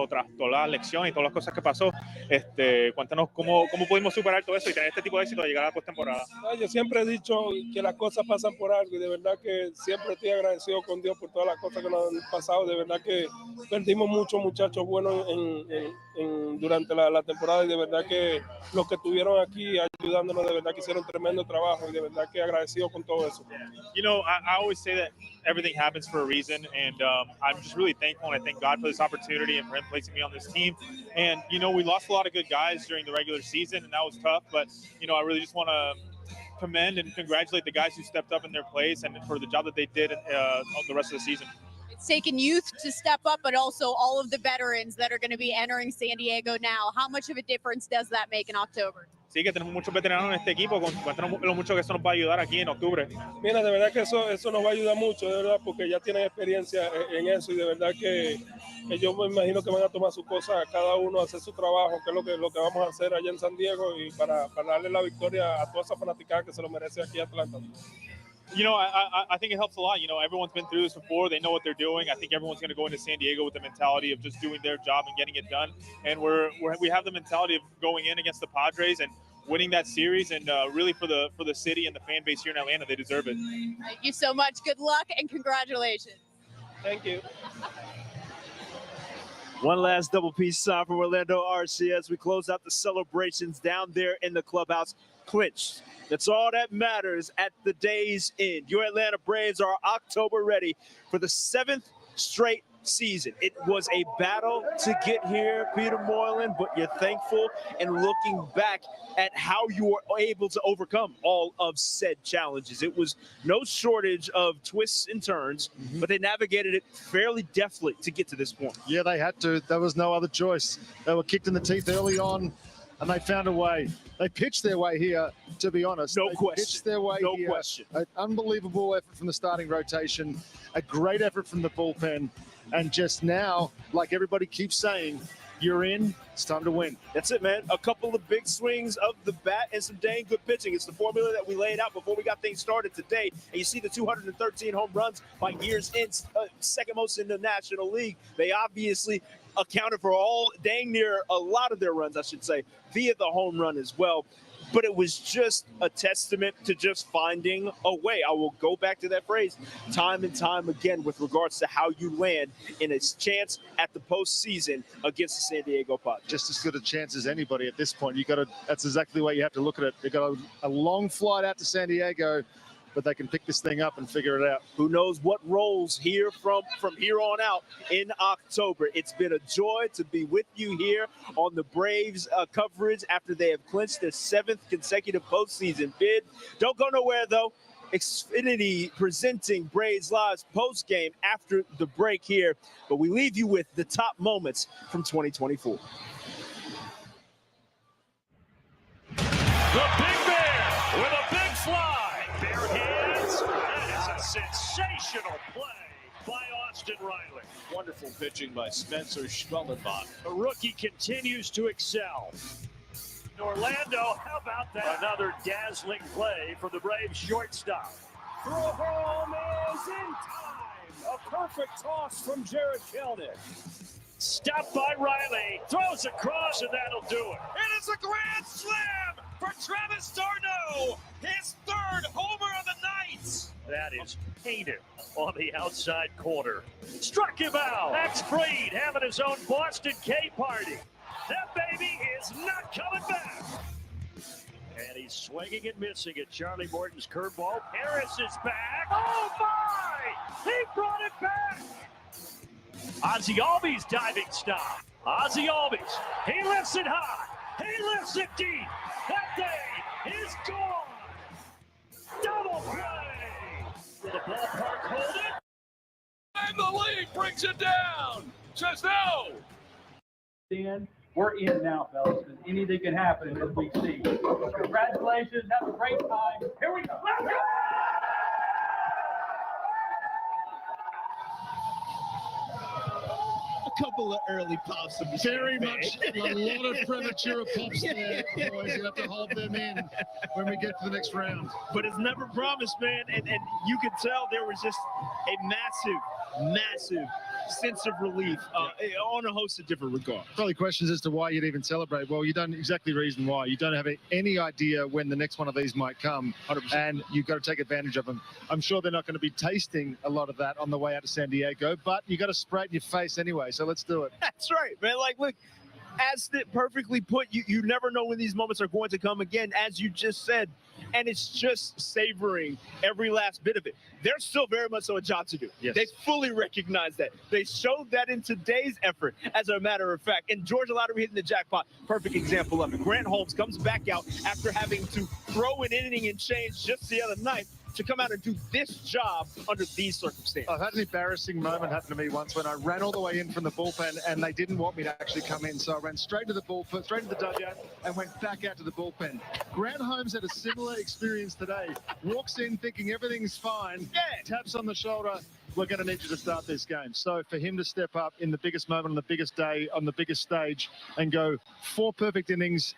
tras todas las lecciones y todas las cosas que pasó. Cuéntanos cómo pudimos superar todo eso y tener este tipo de éxito de llegar a la postemporada. Yo siempre he dicho que las cosas pasan por algo y de verdad que siempre estoy agradecido con Dios por todas las cosas que nos han pasado. De verdad que perdimos muchos muchachos buenos durante la temporada y de verdad que los que estuvieron aquí ayudándonos, de verdad que hicieron tremendo trabajo y de verdad que agradecido con todo eso. You know, I always say that everything happens for a reason, and I'm just really thankful, and I thank God for this opportunity and for him placing me on this team. And, you know, we lost a lot of good guys during the regular season, and that was tough, but, you know, I really just want to commend and congratulate the guys who stepped up in their place and for the job that they did the rest of the season. It's taken youth to step up, but also all of the veterans that are going to be entering San Diego now. How much of a difference does that make in October? Sí, que tenemos muchos veteranos en este equipo, cuéntanos lo mucho que eso nos va a ayudar aquí en octubre. Mira, de verdad que eso nos va a ayudar mucho, de verdad, porque ya tienen experiencia en eso y de verdad que yo me imagino que van a tomar sus cosas, cada uno a hacer su trabajo, que es lo que vamos a hacer allá en San Diego y para darle la victoria a toda esa fanaticada que se lo merece aquí en Atlanta. You know, I think it helps a lot. You know, everyone's been through this before. They know what they're doing. I think everyone's going to go into San Diego with the mentality of just doing their job and getting it done. And we have the mentality of going in against the Padres and winning that series. And really for the city and the fan base here in Atlanta, they deserve it. Thank you so much. Good luck and congratulations. Thank you. One last double piece sign from Orlando RC as we close out the celebrations down there in the clubhouse. Clinched. That's all that matters at the day's end. Your Atlanta Braves are October ready for the 7th straight season. It was a battle to get here, Peter Moylan, but you're thankful and looking back at how you were able to overcome all of said challenges. It was no shortage of twists and turns, but they navigated it fairly deftly to get to this point. Yeah, they had to. There was no other choice. They were kicked in the teeth early on, and they found a way. They pitched their way here, to be honest. No they question. Pitched their way no here. question. An unbelievable effort from the starting rotation, a great effort from the bullpen, and just now, like everybody keeps saying, you're in, it's time to win. That's it, man. A couple of big swings of the bat and some dang good pitching. It's the formula that we laid out before we got things started today. And you see the 213 home runs by years in, second most in the National League. They obviously accounted for dang near a lot of their runs, I should say, via the home run as well. But it was just a testament to just finding a way. I will go back to that phrase time and time again with regards to how you land in a chance at the postseason against the San Diego Padres. Just as good a chance as anybody at this point. That's exactly the way you have to look at it. They've got a long flight out to San Diego, but they can pick this thing up and figure it out. Who knows what rolls here from here on out in October. It's been a joy to be with you here on the Braves coverage after they have clinched their 7th consecutive postseason bid. Don't go nowhere, though. Xfinity presenting Braves Live's post-game after the break here. But we leave you with the top moments from 2024. The Big Bear with a big fly. Bare hands. That is a sensational play by Austin Riley. Wonderful pitching by Spencer Schwellenbach. The rookie continues to excel. Orlando, how about that? Another dazzling play for the Braves shortstop. Throw home is in time. A perfect toss from Jared Kelnick. Stopped by Riley, throws across, and that'll do it. It is a grand slam for Travis d'Arnaud, his third homer of the night. That is painted on the outside corner. Struck him out. Max Fried having his own Boston K party. That baby is not coming back. And he's swinging and missing at Charlie Morton's curveball. Harris is back. Oh my! He brought it back. Ozzie Albies diving stop. Ozzie Albies. He lifts it high. He lifts it deep. That day is gone. Double play. Will the ballpark hold it? And the league brings it down. Says no. We're in now, fellas, because anything can happen in this week C. Congratulations. Have a great time. Here we go. Let's go! A couple of early pops of Very much a lot of premature pops there, boys. You have to hold them in when we get to the next round. But it's never promised, man. And you could tell there was just a massive sense of relief on a host of different regards. Probably questions as to why you'd even celebrate. Well, you don't exactly reason why. You don't have any idea when the next one of these might come, 100%. And you've got to take advantage of them. I'm sure they're not going to be tasting a lot of that on the way out to San Diego, but you got to spray it in your face anyway, so let's do it. That's right, man. Like, look, as it perfectly put, you never know when these moments are going to come again, as you just said. And it's just savoring every last bit of it. There's still very much so a job to do. Yes. They fully recognize that. They showed that in today's effort, as a matter of fact. And Georgia Lottery hitting the jackpot, perfect example of it. Grant Holmes comes back out after having to throw an inning and change just the other night to come out and do this job under these circumstances. I've had an embarrassing moment happen to me once when I ran all the way in from the bullpen and they didn't want me to actually come in. So I ran straight to the bullpen, straight to the dugout and went back out to the bullpen. Grant Holmes had a similar experience today. Walks in thinking everything's fine, taps on the shoulder, we're going to need you to start this game. So for him to step up in the biggest moment on the biggest day, on the biggest stage and go 4 perfect innings,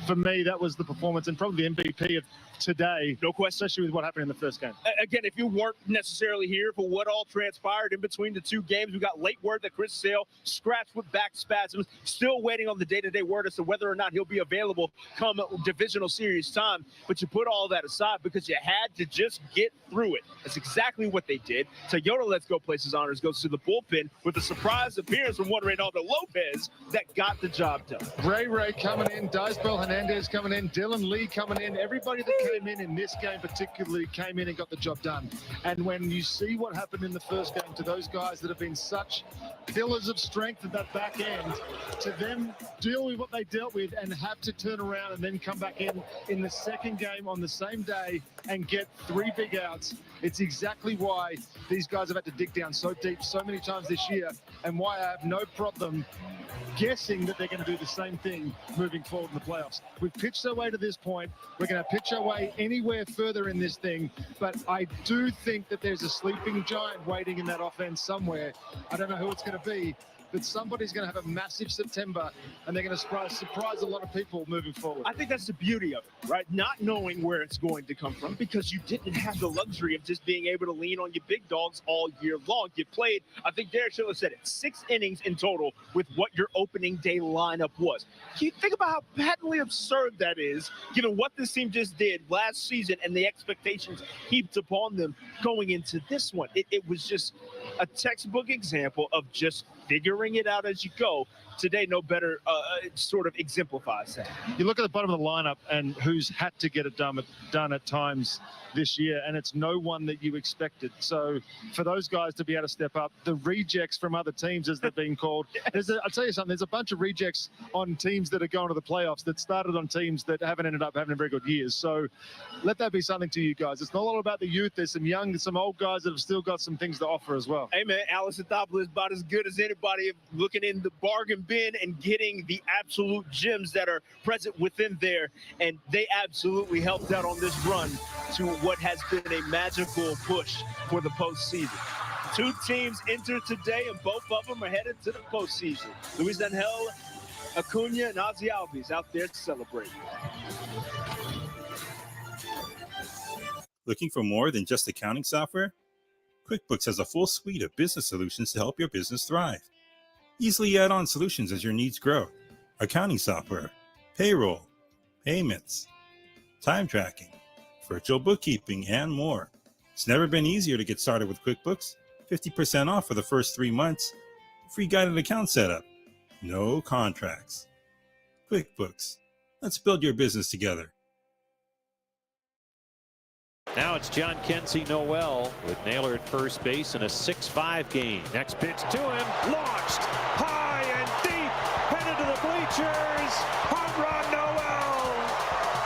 for me, that was the performance and probably the MVP of today. No question. Especially with what happened in the first game. Again, if you weren't necessarily here for what all transpired in between the two games, we got late word that Chris Sale scratched with back spasms, still waiting on the day-to-day word as to whether or not he'll be available come divisional series time. But you put all that aside because you had to just get through it. That's exactly what they did. Toyota Let's Go Places Honors goes to the bullpen with a surprise appearance from one Reynaldo Lopez that got the job done. Ray coming in, Daisbel Hernandez coming in, Dylan Lee coming in, everybody that came in this game particularly came in and got the job done. And when you see what happened in the first game to those guys that have been such pillars of strength at that back end, to them deal with what they dealt with and have to turn around and then come back in the second game on the same day and get 3 big outs, it's exactly why these guys have had to dig down so deep so many times this year and why I have no problem guessing that they're going to do the same thing moving forward in the playoffs. We've pitched our way to this point. We're going to pitch our way anywhere further in this thing, but I do think that there's a sleeping giant waiting in that offense somewhere. I don't know who it's going to be, but somebody's going to have a massive September and they're going to surprise a lot of people moving forward. I think that's the beauty of it, right? Not knowing where it's going to come from because you didn't have the luxury of just being able to lean on your big dogs all year long. You played, I think Derek Schiller said it, 6 innings in total with what your opening day lineup was. Can you think about how patently absurd that is, given what this team just did last season and the expectations heaped upon them going into this one? It was just a textbook example of just figuring it out as you go. Today, no better sort of exemplifies that. You look at the bottom of the lineup and who's had to get it done at times this year, and it's no one that you expected. So for those guys to be able to step up, the rejects from other teams, as they're being called, I'll tell you something, there's a bunch of rejects on teams that are going to the playoffs that started on teams that haven't ended up having very good years. So let that be something to you guys. It's not all about the youth. There's some young, some old guys that have still got some things to offer as well. Hey, man, Alex Anthopoulos is about as good as anybody looking in the bargain bin and getting the absolute gems that are present within there. And they absolutely helped out on this run to what has been a magical push for the postseason. 2 teams entered today, and both of them are headed to the postseason. Luis Angel Acuna and Ozzy Albies out there to celebrate. Looking for more than just accounting software? QuickBooks has a full suite of business solutions to help your business thrive. Easily add on solutions as your needs grow. Accounting software, payroll, payments, time tracking, virtual bookkeeping, and more. It's never been easier to get started with QuickBooks. 50% off for the first 3 months. Free guided account setup. No contracts. QuickBooks. Let's build your business together. Now it's John Kenzie Noel with Naylor at first base in a 6-5 game. Next pitch to him, launched high and deep, headed to the bleachers. Home run, Noel!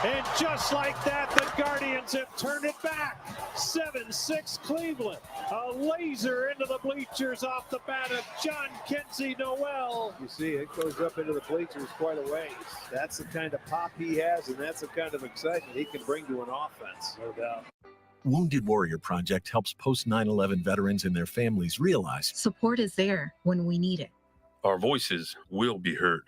And just like that, the Guardians have turned it back. 7-6 Cleveland. A laser into the bleachers off the bat of John Kenzie Noel. You see, it goes up into the bleachers quite a ways. That's the kind of pop he has, and that's the kind of excitement he can bring to an offense, no doubt. Wounded Warrior Project helps post 9/11 veterans and their families realize support is there when we need it. our voices will be heard.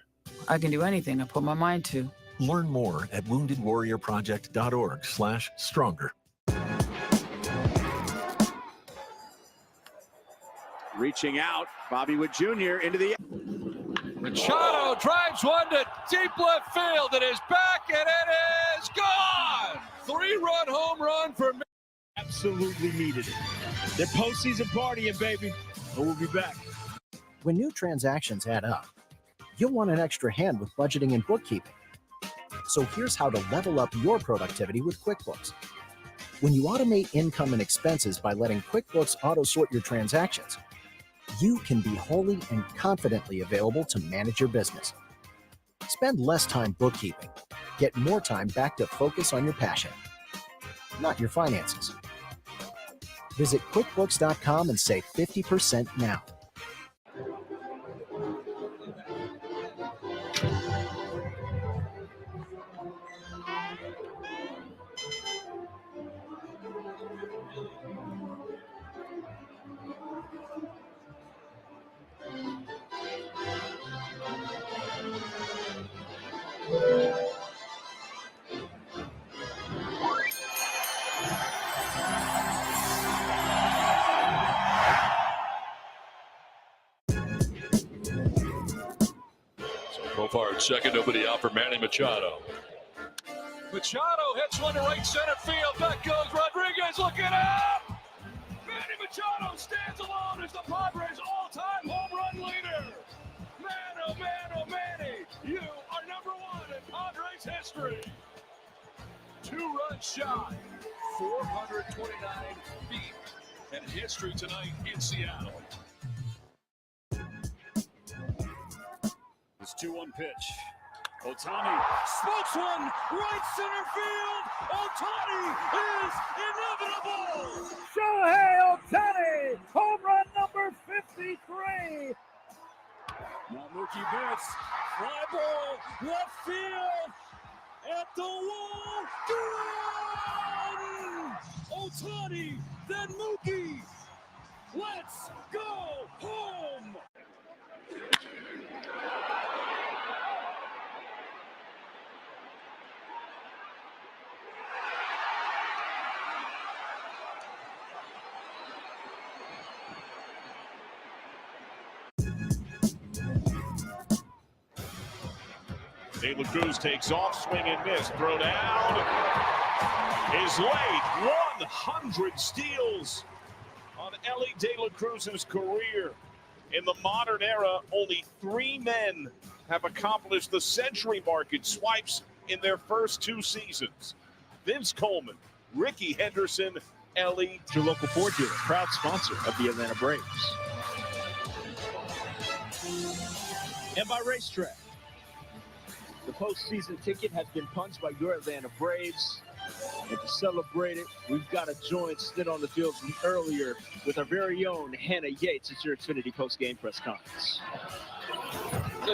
I can do anything I put my mind to. Learn more at woundedwarriorproject.org/stronger. Reaching out, Bobby Wood Jr. into the... Machado drives one to deep left field. It is back, and it is gone! 3-run home run for me. Absolutely needed it. They're postseason partying, baby. And we'll be back. When new transactions add up, you'll want an extra hand with budgeting and bookkeeping. So here's how to level up your productivity with QuickBooks. When you automate income and expenses by letting QuickBooks auto-sort your transactions, you can be wholly and confidently available to manage your business. Spend less time bookkeeping. Get more time back to focus on your passion, not your finances. Visit QuickBooks.com and save 50% now. So far, it's second, nobody out for Manny Machado. Machado hits one to right center field. Back goes Rodriguez looking up. Manny Machado stands alone as the Padres' all-time home run leader. Man, oh man, oh Manny, you are #1 in Padres history. 2 runs shy, 429 feet, and history tonight in Seattle. This 2-1 pitch. Ohtani smokes one right center field. Ohtani is inevitable. Shohei Ohtani, home run number 53. Now Mookie Betts, fly ball, left field, at the wall, gone! Ohtani, then Mookie. Let's go home. De La Cruz takes off, swing and miss, throw down, is late, 100 steals on Ellie De La Cruz's career. In the modern era, only 3 men have accomplished the century mark in swipes in their first 2 seasons. Vince Coleman, Ricky Henderson, Ellie. Your local Ford dealer, proud sponsor of the Atlanta Braves. And by Racetrack. The postseason ticket has been punched by your Atlanta Braves. And to celebrate it, we've got a joint sit on the field from earlier with our very own Hannah Yates. It's your Xfinity post-game press conference.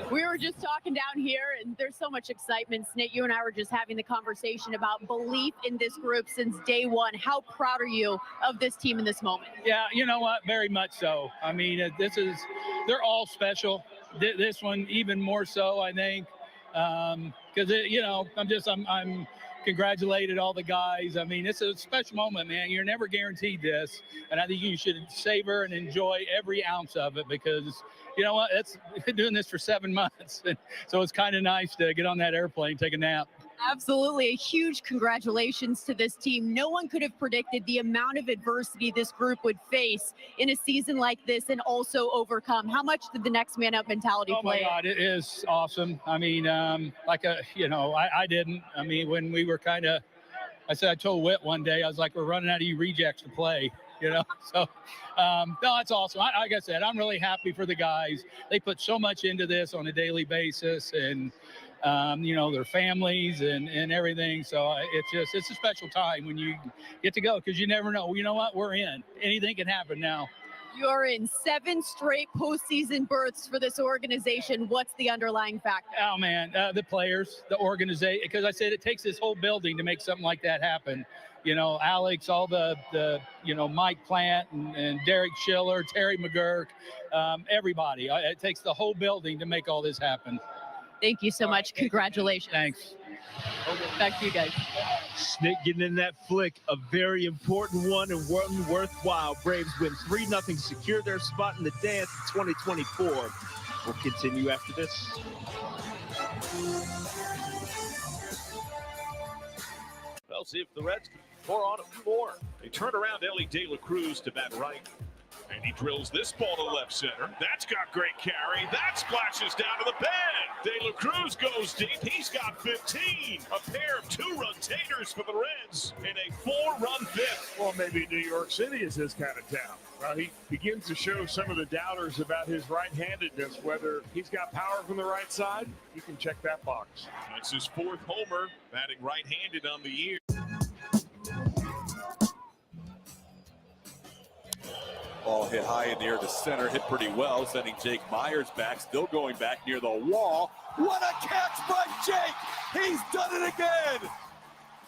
We were just talking down here, and there's so much excitement. Snit, you and I were just having the conversation about belief in this group since day one. How proud are you of this team in this moment? Yeah, you know what? Very much so. I mean, they're all special. this one even more so, I think, because I'm congratulated all the guys. I mean, it's a special moment, man. You're never guaranteed this, and I think you should savor and enjoy every ounce of it, because you know what? It's been doing this for 7 months, and so it's kind of nice to get on that airplane, take a nap. Absolutely. A huge congratulations to this team. No one could have predicted the amount of adversity this group would face in a season like this and also overcome. How much did the next man up mentality play? Oh my God, it is awesome. I mean, I didn't. I mean, when we were I told Whit one day, I was like, we're running out of you rejects to play. So no, it's awesome. Like I said, I'm really happy for the guys. They put so much into this on a daily basis, and their families and everything. So it's a special time when you get to go, because you never know. You know what? We're in. Anything can happen now. You're in 7 straight postseason berths for this organization. What's the underlying factor? Oh man, the players, the organization. Because I said it takes this whole building to make something like that happen. Alex, all the Mike Plant and Derek Schiller, Terry McGurk, everybody. It takes the whole building to make all this happen. Thank you so much. Congratulations. Thanks. Back to you guys. Schnitt getting in that flick, a very important one and one worthwhile. Braves win 3-0 to secure their spot in the dance in 2024. We'll continue after this. Well, see if the Reds can pour on a few more. They turn around Ellie De La Cruz to bat right. And he drills this ball to left center. That's got great carry. That splashes down to the bag. De La Cruz goes deep. He's got 15. A pair of 2-run taters for the Reds in a 4-run fifth. Well, maybe New York City is his kind of town. Well, he begins to show some of the doubters about his right-handedness, whether he's got power from the right side. You can check that box. That's his 4th homer, batting right-handed on the year. Ball hit high in the air to center, hit pretty well, sending Jake Myers back, still going back near the wall. What a catch by Jake! He's done it again!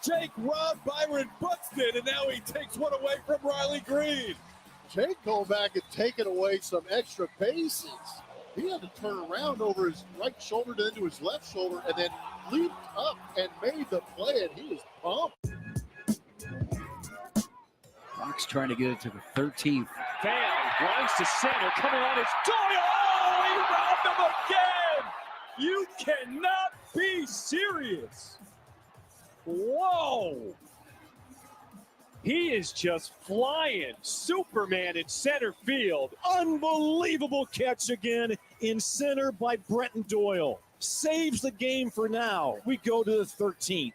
Jake robbed Byron Buxton, and now he takes one away from Riley Green. Jake going back and taking away some extra bases. He had to turn around over his right shoulder to into his left shoulder, and then leaped up and made the play, and he was pumped. Fox trying to get it to the 13th. Fan lines to center, coming on his Doyle. Oh, he robbed him again. You cannot be serious. Whoa. He is just flying. Superman in center field. Unbelievable catch again in center by Brenton Doyle. Saves the game for now. We go to the 13th.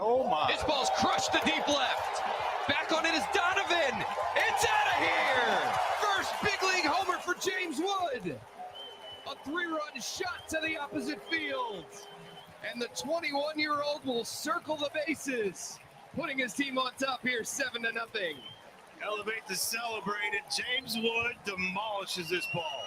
Oh my. This ball's crushed to deep left. Back on it is Donovan. It's out of here. First big league homer for James Wood. A 3-run shot to the opposite field. And the 21-year-old will circle the bases, putting his team on top here 7-0. Elevate to celebrate it. James Wood demolishes this ball.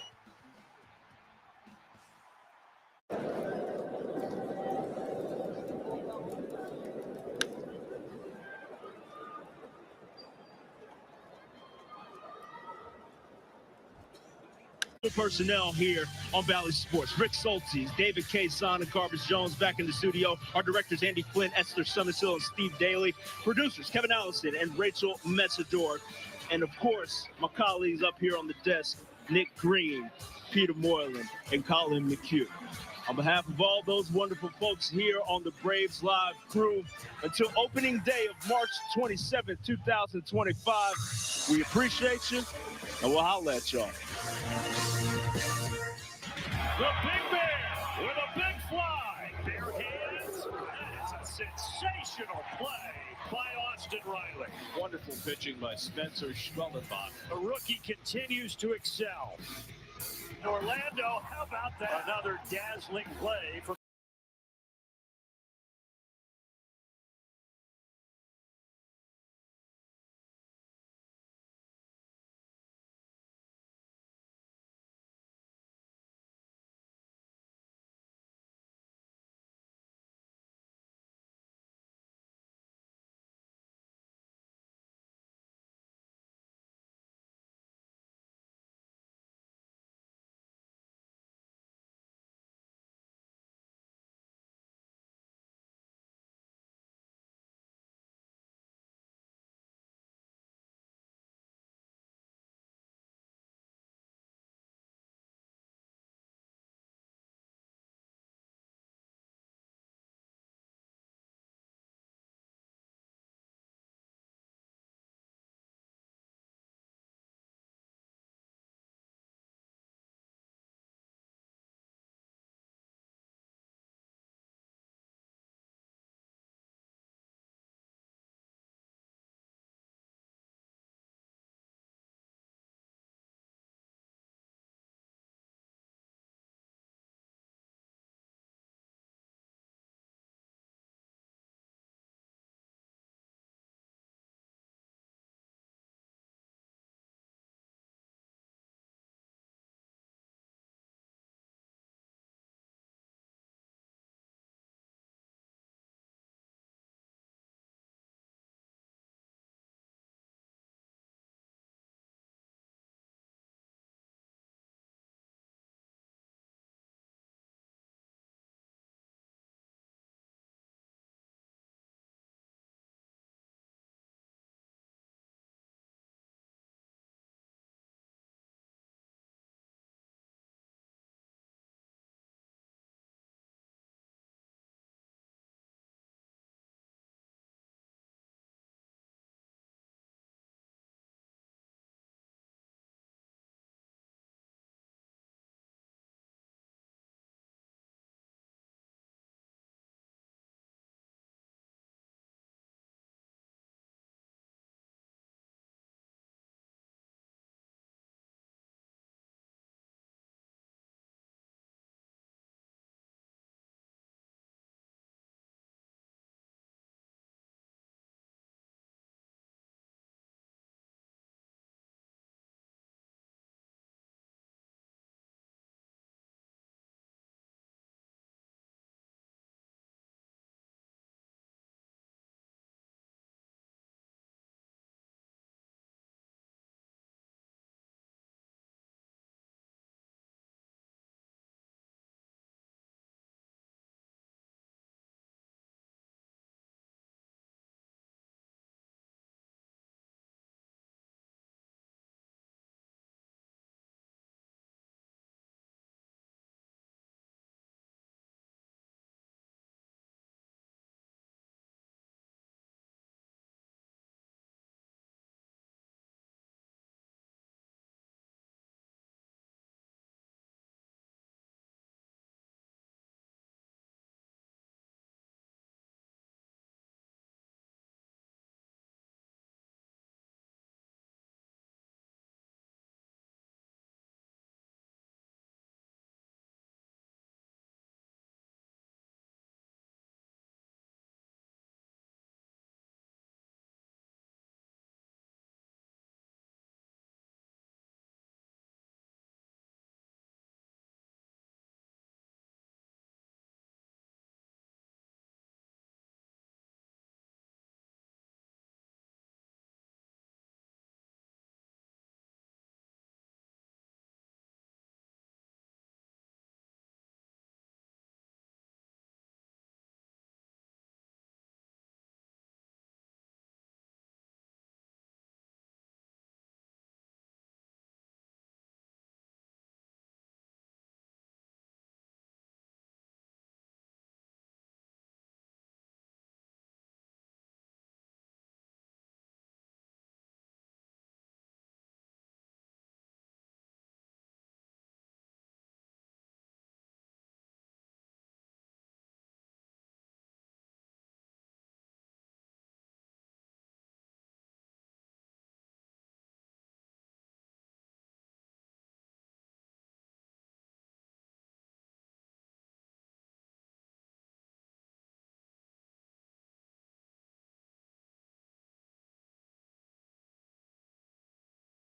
Personnel here on Valley Sports. Rick Soltis, David K. Son, and Carvis Jones back in the studio. Our directors, Andy Flynn, Esther Summersill, and Steve Daly. Producers, Kevin Allison and Rachel Messador. And, of course, my colleagues up here on the desk, Nick Green, Peter Moylan, and Colin McHugh. On behalf of all those wonderful folks here on the Braves Live crew, until opening day of March 27, 2025, we appreciate you, and we'll holler at y'all. The Big Bear with a big fly. Bare hands. That is a sensational play by Austin Riley. Wonderful pitching by Spencer Schwellenbach. The rookie continues to excel. Orlando, how about that? Another dazzling play from